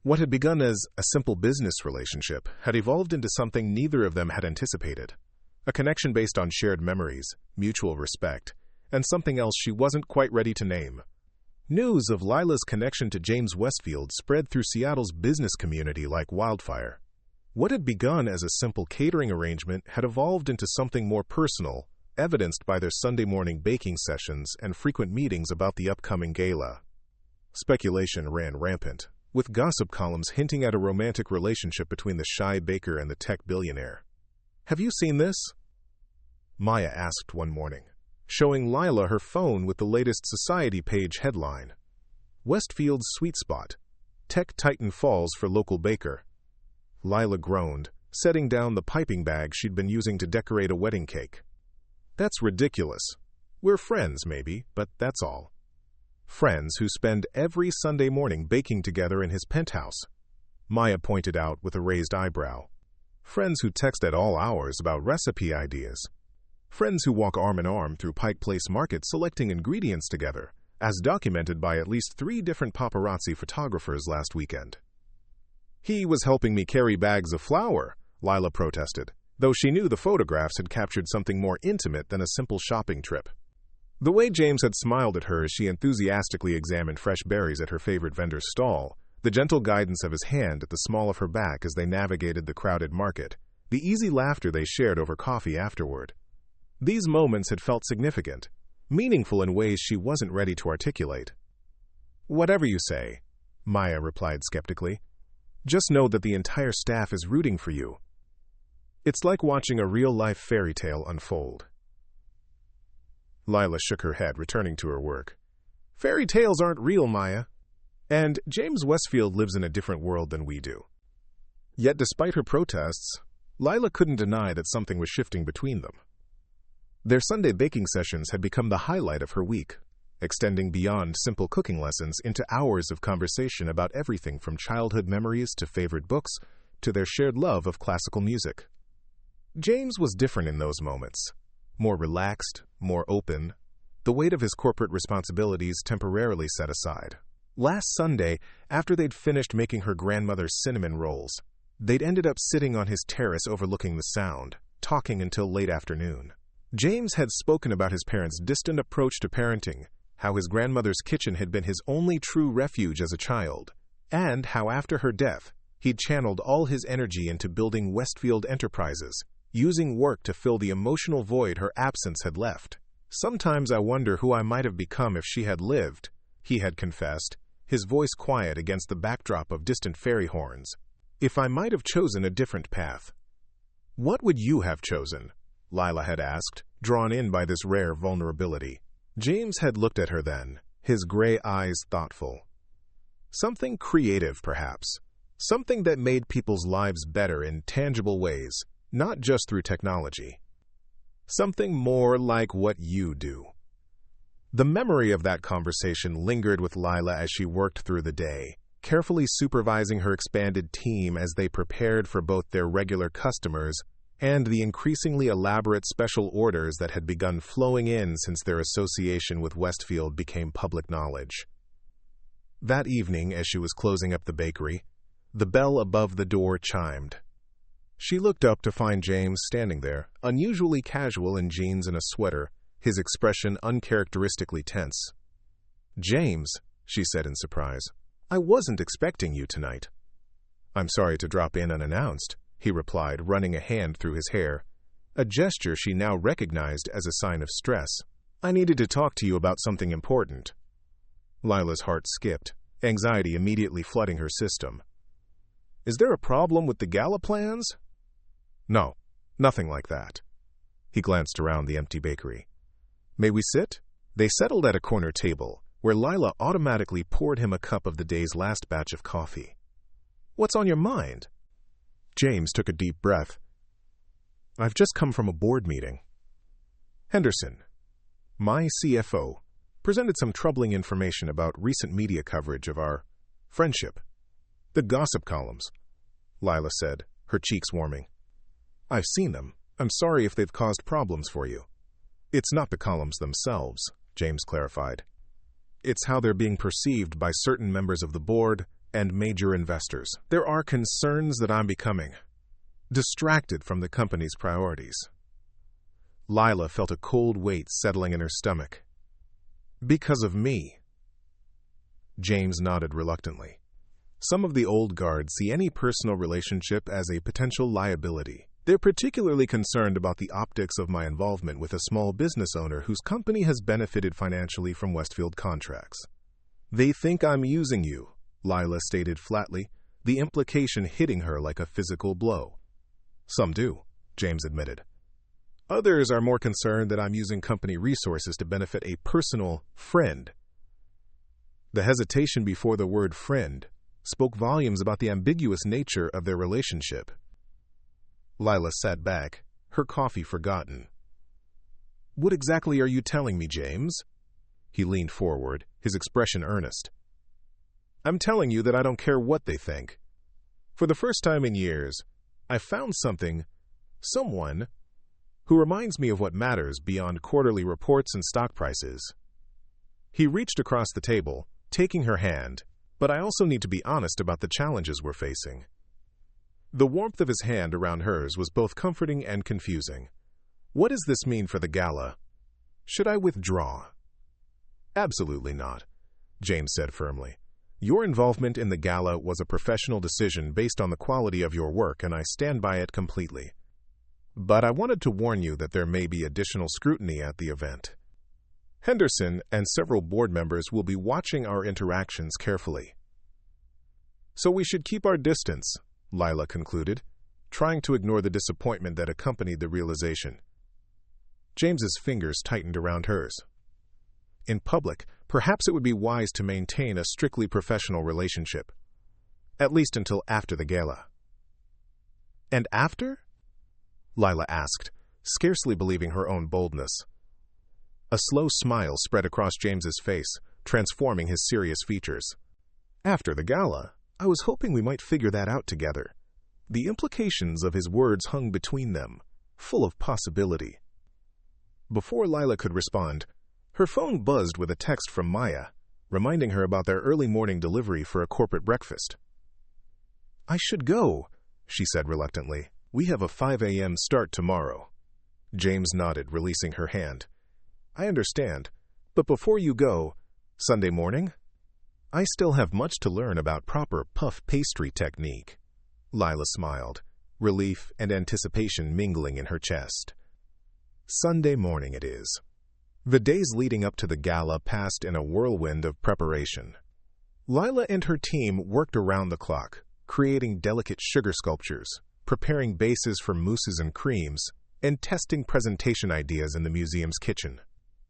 What had begun as a simple business relationship had evolved into something neither of them had anticipated, a connection based on shared memories, mutual respect, and something else she wasn't quite ready to name. News of Lila's connection to James Westfield spread through Seattle's business community like wildfire. What had begun as a simple catering arrangement had evolved into something more personal, evidenced by their Sunday morning baking sessions and frequent meetings about the upcoming gala. Speculation ran rampant, with gossip columns hinting at a romantic relationship between the shy baker and the tech billionaire. "Have you seen this?" Maya asked one morning, showing Lila her phone with the latest Society page headline. "Westfield's Sweet Spot. Tech Titan Falls for Local Baker." Lila groaned, setting down the piping bag she'd been using to decorate a wedding cake. "That's ridiculous. We're friends, maybe, but that's all." Friends who spend every Sunday morning baking together in his penthouse. Maya pointed out with a raised eyebrow. Friends who text at all hours about recipe ideas. Friends who walk arm in arm through Pike Place Market selecting ingredients together, as documented by at least 3 different paparazzi photographers last weekend. He was helping me carry bags of flour, Lila protested, though she knew the photographs had captured something more intimate than a simple shopping trip. The way James had smiled at her as she enthusiastically examined fresh berries at her favorite vendor's stall, the gentle guidance of his hand at the small of her back as they navigated the crowded market, the easy laughter they shared over coffee afterward. These moments had felt significant, meaningful in ways she wasn't ready to articulate. "Whatever you say," Maya replied skeptically. "Just know that the entire staff is rooting for you. It's like watching a real-life fairy tale unfold." Lila shook her head, returning to her work. "Fairy tales aren't real, Maya. And James Westfield lives in a different world than we do." Yet despite her protests, Lila couldn't deny that something was shifting between them. Their Sunday baking sessions had become the highlight of her week, extending beyond simple cooking lessons into hours of conversation about everything from childhood memories to favorite books to their shared love of classical music. James was different in those moments, more relaxed, more open, the weight of his corporate responsibilities temporarily set aside. Last Sunday, after they'd finished making her grandmother's cinnamon rolls, they'd ended up sitting on his terrace overlooking the Sound, talking until late afternoon. James had spoken about his parents' distant approach to parenting, how his grandmother's kitchen had been his only true refuge as a child, and how after her death, he'd channeled all his energy into building Westfield Enterprises, using work to fill the emotional void her absence had left. "Sometimes I wonder who I might have become if she had lived," he had confessed, his voice quiet against the backdrop of distant fairy horns. "If I might have chosen a different path." "What would you have chosen?" Lila had asked, drawn in by this rare vulnerability. James had looked at her then, his gray eyes thoughtful. Something creative, perhaps. Something that made people's lives better in tangible ways, not just through technology. Something more like what you do. The memory of that conversation lingered with Lila as she worked through the day, carefully supervising her expanded team as they prepared for both their regular customers and the increasingly elaborate special orders that had begun flowing in since their association with Westfield became public knowledge. That evening, as she was closing up the bakery, the bell above the door chimed. She looked up to find James standing there, unusually casual in jeans and a sweater, his expression uncharacteristically tense. "James," she said in surprise, "I wasn't expecting you tonight." "I'm sorry to drop in unannounced," he replied, running a hand through his hair, a gesture she now recognized as a sign of stress. "I needed to talk to you about something important." Lila's heart skipped, anxiety immediately flooding her system. "Is there a problem with the gala plans?" "No, nothing like that." He glanced around the empty bakery. "May we sit?" They settled at a corner table, where Lila automatically poured him a cup of the day's last batch of coffee. "What's on your mind?" James took a deep breath. "I've just come from a board meeting. Henderson, my CFO, presented some troubling information about recent media coverage of our friendship. The gossip columns," Lila said, her cheeks warming. "I've seen them. I'm sorry if they've caused problems for you." "It's not the columns themselves," James clarified. "It's how they're being perceived by certain members of the board and major investors. There are concerns that I'm becoming distracted from the company's priorities." Lila felt a cold weight settling in her stomach. "Because of me?" James nodded reluctantly. Some of the old guard see any personal relationship as a potential liability. They're particularly concerned about the optics of my involvement with a small business owner whose company has benefited financially from Westfield contracts. "They think I'm using you," Lila stated flatly, the implication hitting her like a physical blow. "Some do," James admitted. "Others are more concerned that I'm using company resources to benefit a personal friend." The hesitation before the word friend spoke volumes about the ambiguous nature of their relationship. Lila sat back, her coffee forgotten. "What exactly are you telling me, James?" He leaned forward, his expression earnest. "I'm telling you that I don't care what they think." For the first time in years, I found someone who reminds me of what matters beyond quarterly reports and stock prices. He reached across the table, taking her hand, but I also need to be honest about the challenges we're facing. The warmth of his hand around hers was both comforting and confusing. What does this mean for the gala? Should I withdraw? Absolutely not, James said firmly. Your involvement in the gala was a professional decision based on the quality of your work, and I stand by it completely. But I wanted to warn you that there may be additional scrutiny at the event. Henderson and several board members will be watching our interactions carefully. So we should keep our distance, Lila concluded, trying to ignore the disappointment that accompanied the realization. James's fingers tightened around hers. In public, perhaps it would be wise to maintain a strictly professional relationship, at least until after the gala. And after? Lila asked, scarcely believing her own boldness. A slow smile spread across James's face, transforming his serious features. After the gala, I was hoping we might figure that out together. The implications of his words hung between them, full of possibility. Before Lila could respond, her phone buzzed with a text from Maya, reminding her about their early morning delivery for a corporate breakfast. I should go, she said reluctantly. We have a 5 a.m. start tomorrow. James nodded, releasing her hand. I understand, but before you go, Sunday morning? I still have much to learn about proper puff pastry technique. Lila smiled, relief and anticipation mingling in her chest. Sunday morning it is. The days leading up to the gala passed in a whirlwind of preparation. Lila and her team worked around the clock, creating delicate sugar sculptures, preparing bases for mousses and creams, and testing presentation ideas in the museum's kitchen.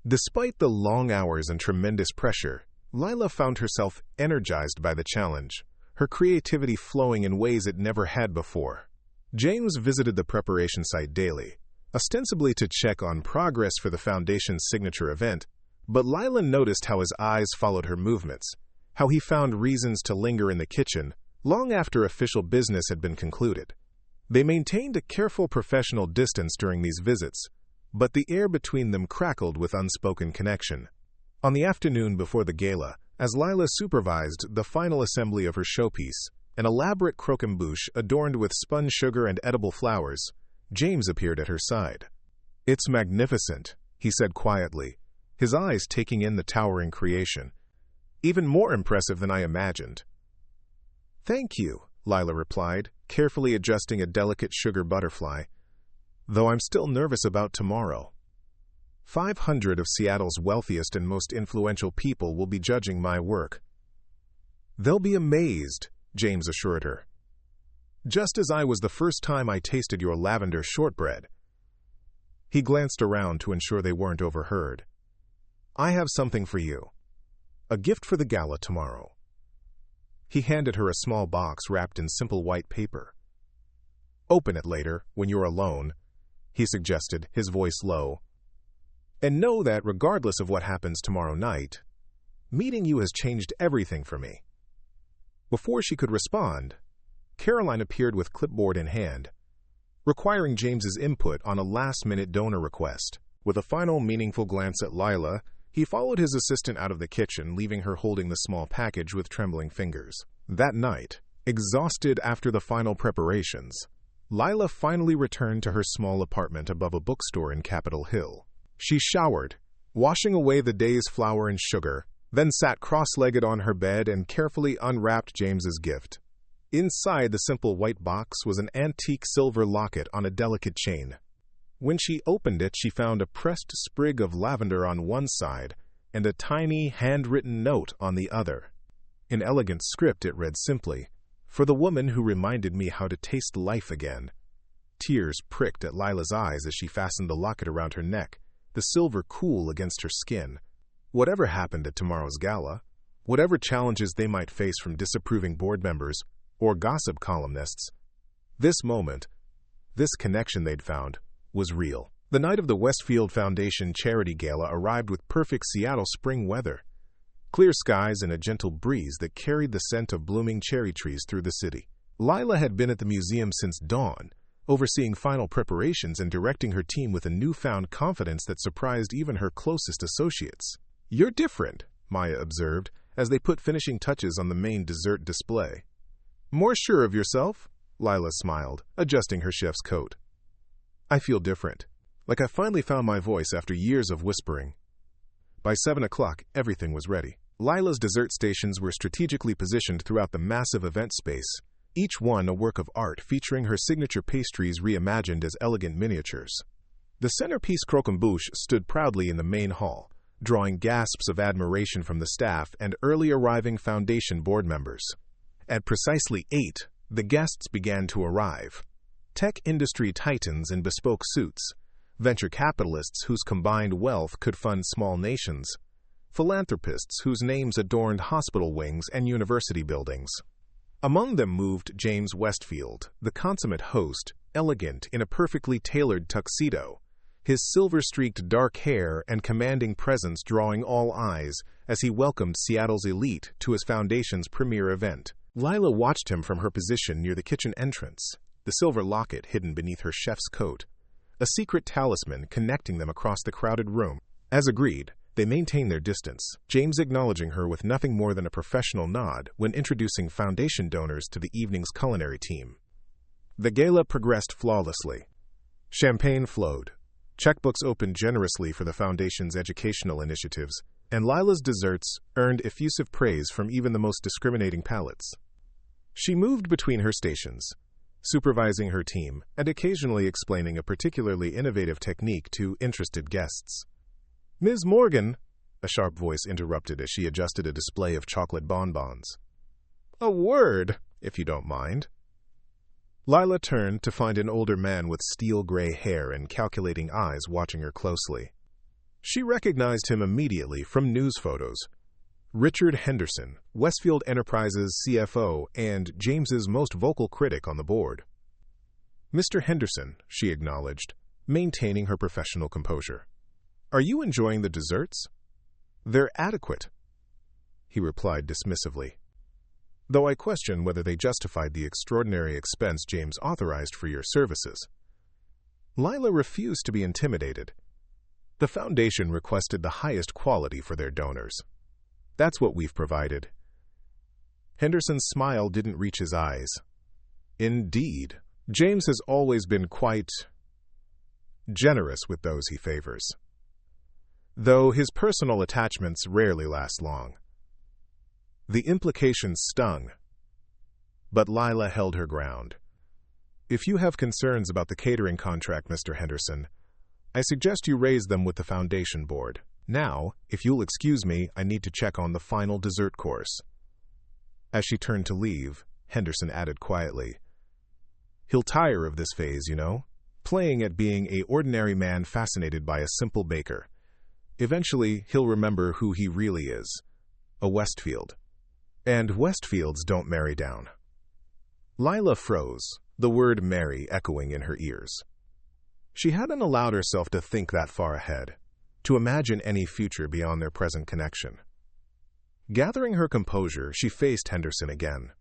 Despite the long hours and tremendous pressure, Lila found herself energized by the challenge, her creativity flowing in ways it never had before. James visited the preparation site daily, ostensibly to check on progress for the Foundation's signature event, but Lila noticed how his eyes followed her movements, how he found reasons to linger in the kitchen long after official business had been concluded. They maintained a careful professional distance during these visits, but the air between them crackled with unspoken connection. On the afternoon before the gala, as Lila supervised the final assembly of her showpiece, an elaborate croquembouche adorned with spun sugar and edible flowers, James appeared at her side. It's magnificent, he said quietly, his eyes taking in the towering creation. Even more impressive than I imagined. Thank you, Lila replied, carefully adjusting a delicate sugar butterfly, though I'm still nervous about tomorrow. 500 of Seattle's wealthiest and most influential people will be judging my work. They'll be amazed, James assured her. Just as I was the first time I tasted your lavender shortbread. He glanced around to ensure they weren't overheard. I have something for you. A gift for the gala tomorrow. He handed her a small box wrapped in simple white paper. Open it later, when you're alone, he suggested, his voice low. And know that regardless of what happens tomorrow night, meeting you has changed everything for me. Before she could respond, Caroline appeared with clipboard in hand, requiring James's input on a last-minute donor request. With a final meaningful glance at Lila, he followed his assistant out of the kitchen, leaving her holding the small package with trembling fingers. That night, exhausted after the final preparations, Lila finally returned to her small apartment above a bookstore in Capitol Hill. She showered, washing away the day's flour and sugar, then sat cross-legged on her bed and carefully unwrapped James's gift. Inside the simple white box was an antique silver locket on a delicate chain. When she opened it, she found a pressed sprig of lavender on one side and a tiny, handwritten note on the other. In elegant script, it read simply, "For the woman who reminded me how to taste life again." Tears pricked at Lila's eyes as she fastened the locket around her neck, the silver cool against her skin. Whatever happened at tomorrow's gala, whatever challenges they might face from disapproving board members or gossip columnists, this moment, this connection they'd found, was real. The night of the Westfield Foundation Charity Gala arrived with perfect Seattle spring weather, clear skies and a gentle breeze that carried the scent of blooming cherry trees through the city. Lila had been at the museum since dawn, overseeing final preparations and directing her team with a newfound confidence that surprised even her closest associates. "You're different," Maya observed, as they put finishing touches on the main dessert display. "More sure of yourself?" Lila smiled, adjusting her chef's coat. "I feel different. Like I finally found my voice after years of whispering." By 7 o'clock, everything was ready. Lila's dessert stations were strategically positioned throughout the massive event space, each one a work of art featuring her signature pastries reimagined as elegant miniatures. The centerpiece croquembouche stood proudly in the main hall, drawing gasps of admiration from the staff and early arriving foundation board members. At precisely 8, the guests began to arrive. Tech industry titans in bespoke suits, venture capitalists whose combined wealth could fund small nations, philanthropists whose names adorned hospital wings and university buildings. Among them moved James Westfield, the consummate host, elegant in a perfectly tailored tuxedo, his silver-streaked dark hair and commanding presence drawing all eyes as he welcomed Seattle's elite to his foundation's premier event. Lila watched him from her position near the kitchen entrance, the silver locket hidden beneath her chef's coat, a secret talisman connecting them across the crowded room. As agreed, they maintained their distance, James acknowledging her with nothing more than a professional nod when introducing foundation donors to the evening's culinary team. The gala progressed flawlessly. Champagne flowed, checkbooks opened generously for the foundation's educational initiatives, and Lila's desserts earned effusive praise from even the most discriminating palates. She moved between her stations, supervising her team and occasionally explaining a particularly innovative technique to interested guests. "Ms. Morgan," a sharp voice interrupted as she adjusted a display of chocolate bonbons. "A word, if you don't mind." Lila turned to find an older man with steel-gray hair and calculating eyes watching her closely. She recognized him immediately from news photos. Richard Henderson, Westfield Enterprises' CFO and James's most vocal critic on the board. "Mr. Henderson," she acknowledged, maintaining her professional composure. "Are you enjoying the desserts?" "They're adequate," he replied dismissively, "though I question whether they justified the extraordinary expense James authorized for your services." Lila refused to be intimidated. The foundation requested the highest quality for their donors. "That's what we've provided." Henderson's smile didn't reach his eyes. "Indeed, James has always been quite generous with those he favors, though his personal attachments rarely last long." The implications stung, but Lila held her ground. "If you have concerns about the catering contract, Mr. Henderson, I suggest you raise them with the foundation board. Now, if you'll excuse me, I need to check on the final dessert course." As she turned to leave, Henderson added quietly, "He'll tire of this phase, you know, playing at being an ordinary man fascinated by a simple baker. Eventually, he'll remember who he really is, a Westfield. And Westfields don't marry down." Lila froze, the word marry echoing in her ears. She hadn't allowed herself to think that far ahead, to imagine any future beyond their present connection. Gathering her composure, she faced Henderson again.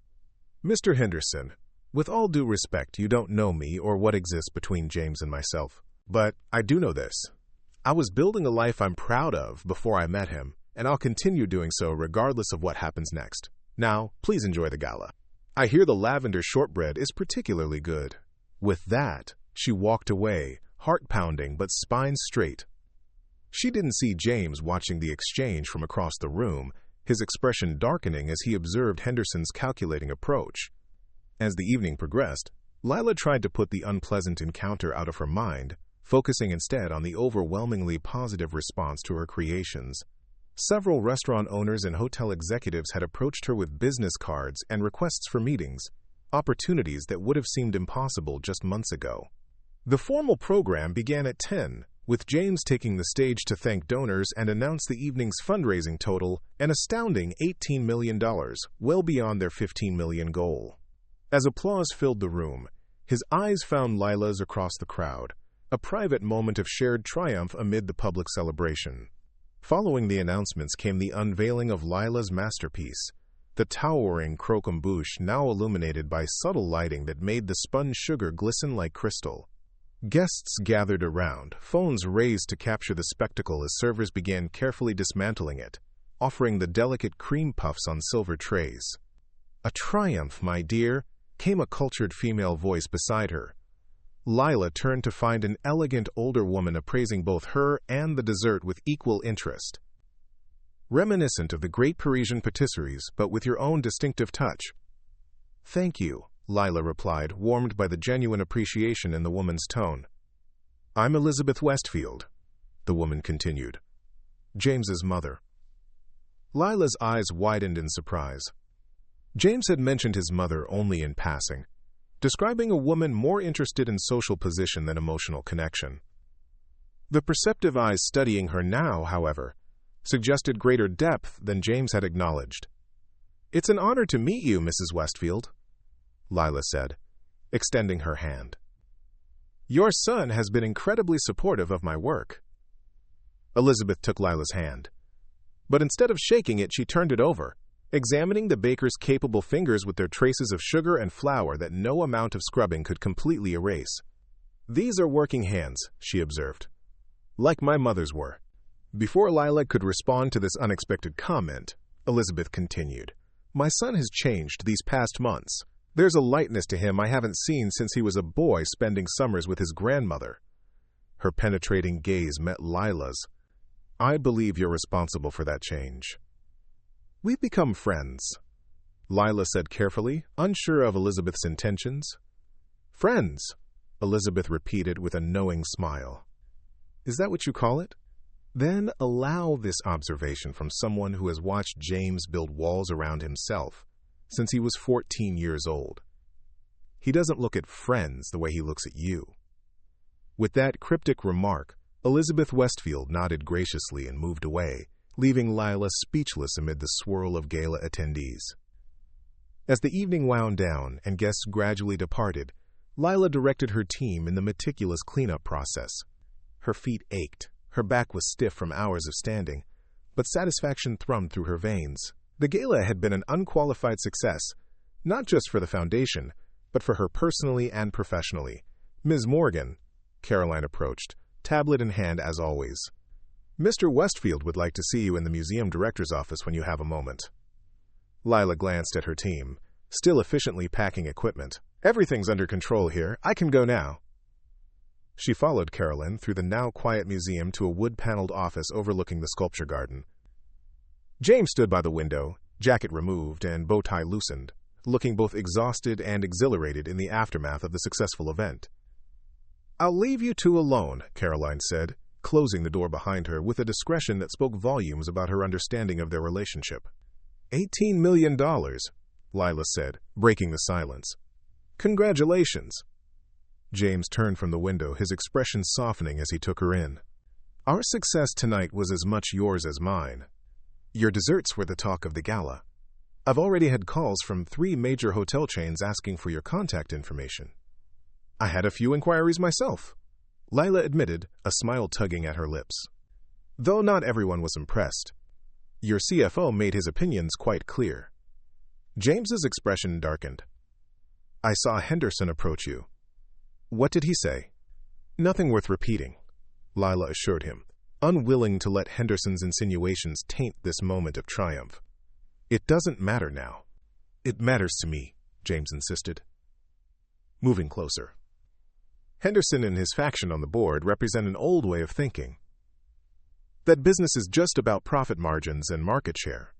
"Mr. Henderson, with all due respect, you don't know me or what exists between James and myself. But I do know this. I was building a life I'm proud of before I met him, and I'll continue doing so regardless of what happens next. Now, please enjoy the gala. I hear the lavender shortbread is particularly good." With that, she walked away, heart-pounding but spine straight. She didn't see James watching the exchange from across the room, his expression darkening as he observed Henderson's calculating approach. As the evening progressed, Lila tried to put the unpleasant encounter out of her mind, focusing instead on the overwhelmingly positive response to her creations. Several restaurant owners and hotel executives had approached her with business cards and requests for meetings, opportunities that would have seemed impossible just months ago. The formal program began at 10, with James taking the stage to thank donors and announce the evening's fundraising total, an astounding $18 million, well beyond their $15 million goal. As applause filled the room, his eyes found Lila's across the crowd, a private moment of shared triumph amid the public celebration. Following the announcements came the unveiling of Lila's masterpiece, the towering croquembouche now illuminated by subtle lighting that made the spun sugar glisten like crystal. Guests gathered around, phones raised to capture the spectacle as servers began carefully dismantling it, offering the delicate cream puffs on silver trays. "A triumph, my dear," came a cultured female voice beside her. Lila turned to find an elegant older woman appraising both her and the dessert with equal interest. "Reminiscent of the great Parisian patisseries, but with your own distinctive touch." "Thank you," Lila replied, warmed by the genuine appreciation in the woman's tone. "I'm Elizabeth Westfield," the woman continued. "James's mother." Lila's eyes widened in surprise. James had mentioned his mother only in passing, describing a woman more interested in social position than emotional connection. The perceptive eyes studying her now, however, suggested greater depth than James had acknowledged. "It's an honor to meet you, Mrs. Westfield," Lila said, extending her hand. "Your son has been incredibly supportive of my work." Elizabeth took Lila's hand, but instead of shaking it, she turned it over, examining the baker's capable fingers with their traces of sugar and flour that no amount of scrubbing could completely erase. "These are working hands," she observed. "Like my mother's were." Before Lila could respond to this unexpected comment, Elizabeth continued, "My son has changed these past months. There's a lightness to him I haven't seen since he was a boy spending summers with his grandmother." Her penetrating gaze met Lila's. "I believe you're responsible for that change." "We've become friends," Lila said carefully, unsure of Elizabeth's intentions. "Friends," Elizabeth repeated with a knowing smile. "Is that what you call it?" Then allow this observation from someone who has watched James build walls around himself since he was 14 years old. He doesn't look at friends the way he looks at you. With that cryptic remark, Elizabeth Westfield nodded graciously and moved away, leaving Lila speechless amid the swirl of gala attendees. As the evening wound down and guests gradually departed, Lila directed her team in the meticulous cleanup process. Her feet ached, her back was stiff from hours of standing, but satisfaction thrummed through her veins. The gala had been an unqualified success, not just for the foundation, but for her personally and professionally. "Ms. Morgan," Caroline approached, tablet in hand as always. "Mr. Westfield would like to see you in the museum director's office when you have a moment." Lila glanced at her team, still efficiently packing equipment. "Everything's under control here. I can go now." She followed Caroline through the now quiet museum to a wood-paneled office overlooking the sculpture garden. James stood by the window, jacket removed and bow tie loosened, looking both exhausted and exhilarated in the aftermath of the successful event. "I'll leave you two alone," Caroline said, closing the door behind her with a discretion that spoke volumes about her understanding of their relationship. $18 million, Lila said, breaking the silence. "Congratulations." James turned from the window, his expression softening as he took her in. "Our success tonight was as much yours as mine. Your desserts were the talk of the gala. I've already had calls from 3 major hotel chains asking for your contact information." "I had a few inquiries myself," Lila admitted, a smile tugging at her lips. "Though not everyone was impressed. Your CFO made his opinions quite clear." James's expression darkened. "I saw Henderson approach you. What did he say?" "Nothing worth repeating," Lila assured him, unwilling to let Henderson's insinuations taint this moment of triumph. "It doesn't matter now." "It matters to me," James insisted. Moving closer. Henderson and his faction on the board represent an old way of thinking. That business is just about profit margins and market share.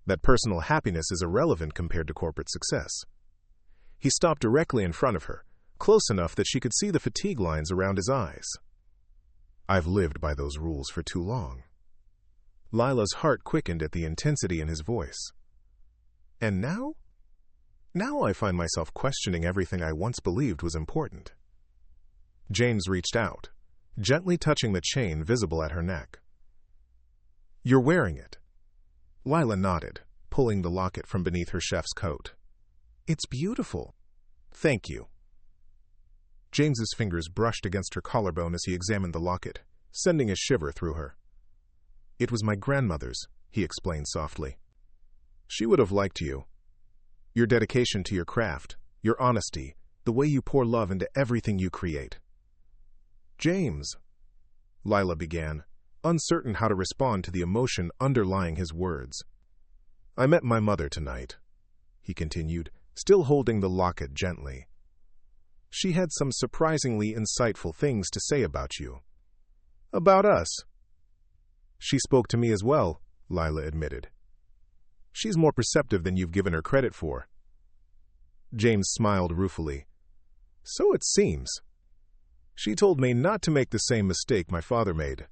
That personal happiness is irrelevant compared to corporate success. He stopped directly in front of her, close enough that she could see the fatigue lines around his eyes. "I've lived by those rules for too long." Lila's heart quickened at the intensity in his voice. "And now? Now I find myself questioning everything I once believed was important." James reached out, gently touching the chain visible at her neck. "You're wearing it." Lila nodded, pulling the locket from beneath her chef's coat. "It's beautiful." "Thank you." James's fingers brushed against her collarbone as he examined the locket, sending a shiver through her. "It was my grandmother's," he explained softly. She would have liked you. Your dedication to your craft, your honesty, the way you pour love into everything you create. James, Lila began, uncertain how to respond to the emotion underlying his words. I met my mother tonight, he continued, still holding the locket gently. She had some surprisingly insightful things to say about you. About us. She spoke to me as well, Lila admitted. She's more perceptive than you've given her credit for. James smiled ruefully. So it seems. She told me not to make the same mistake my father made,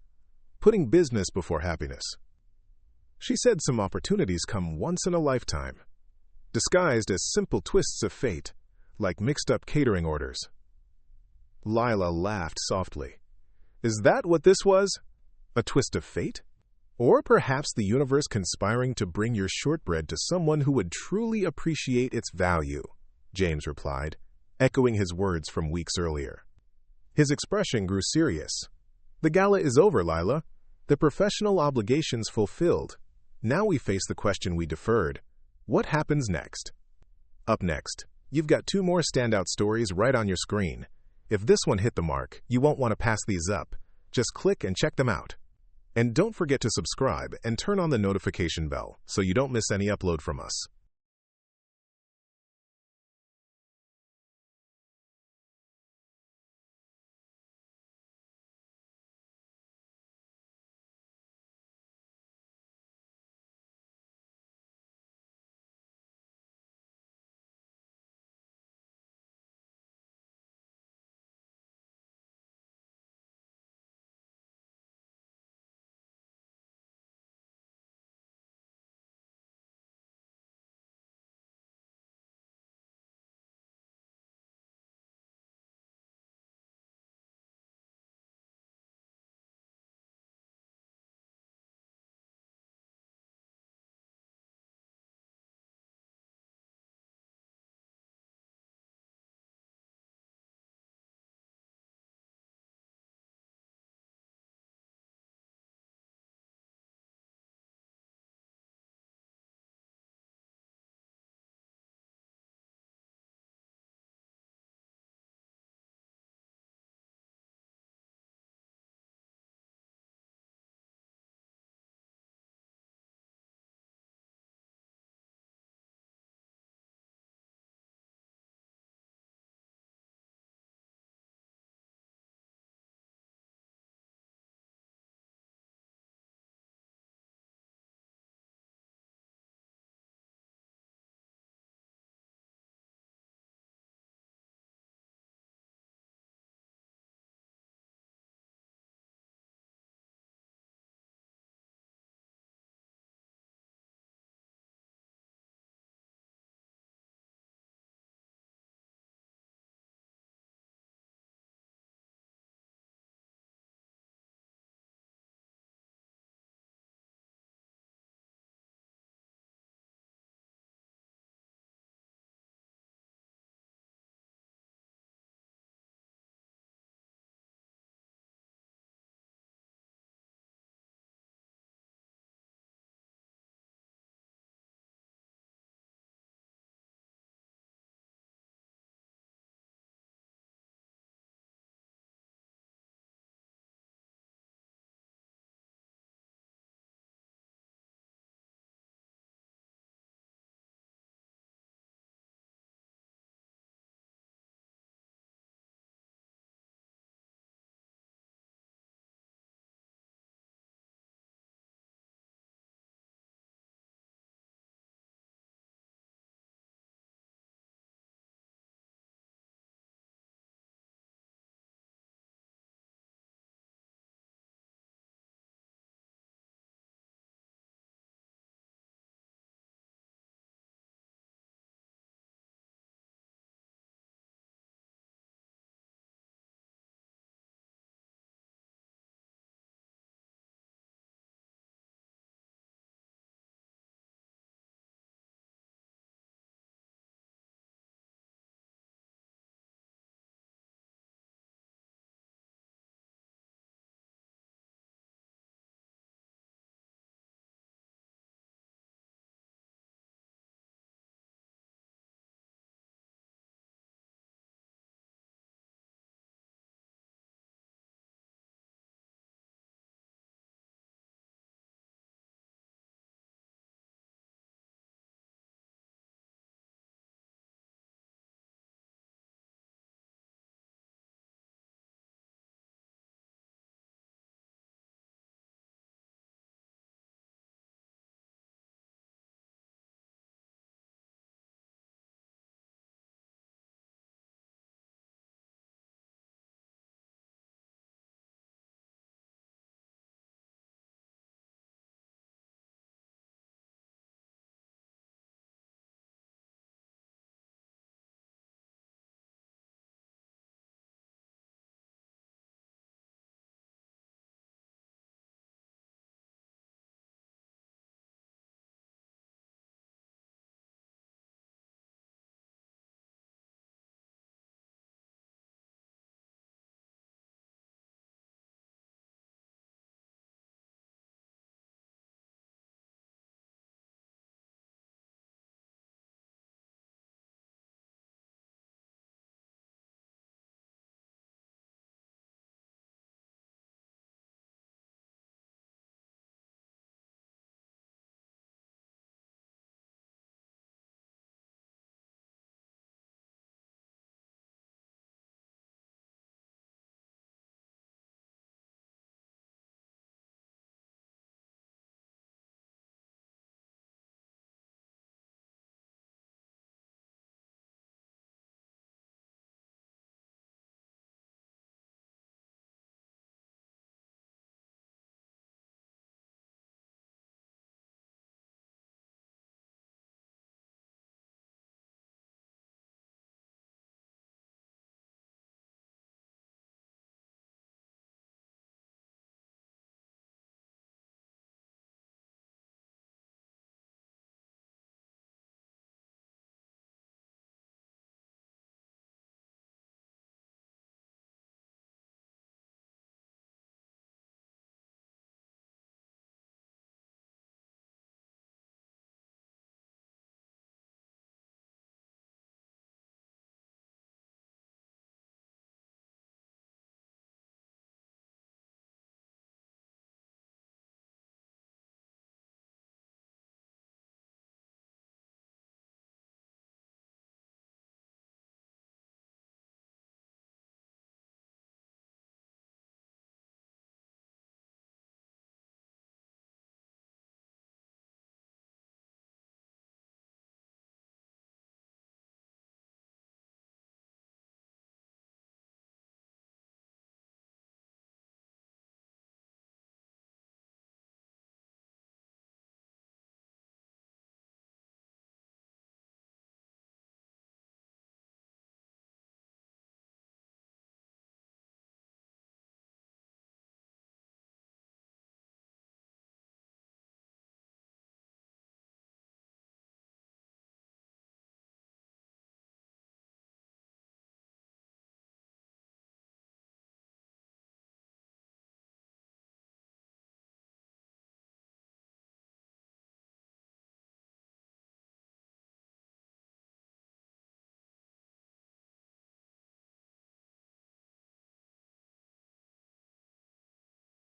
putting business before happiness. She said some opportunities come once in a lifetime, disguised as simple twists of fate, like mixed-up catering orders. Lila laughed softly. Is that what this was? A twist of fate? Or perhaps the universe conspiring to bring your shortbread to someone who would truly appreciate its value, James replied, echoing his words from weeks earlier. His expression grew serious. The gala is over, Lila. The professional obligations fulfilled. Now we face the question we deferred. What happens next? Up next, you've got 2 more standout stories right on your screen. If this one hit the mark, you won't want to pass these up. Just click and check them out. And don't forget to subscribe and turn on the notification bell so you don't miss any upload from us.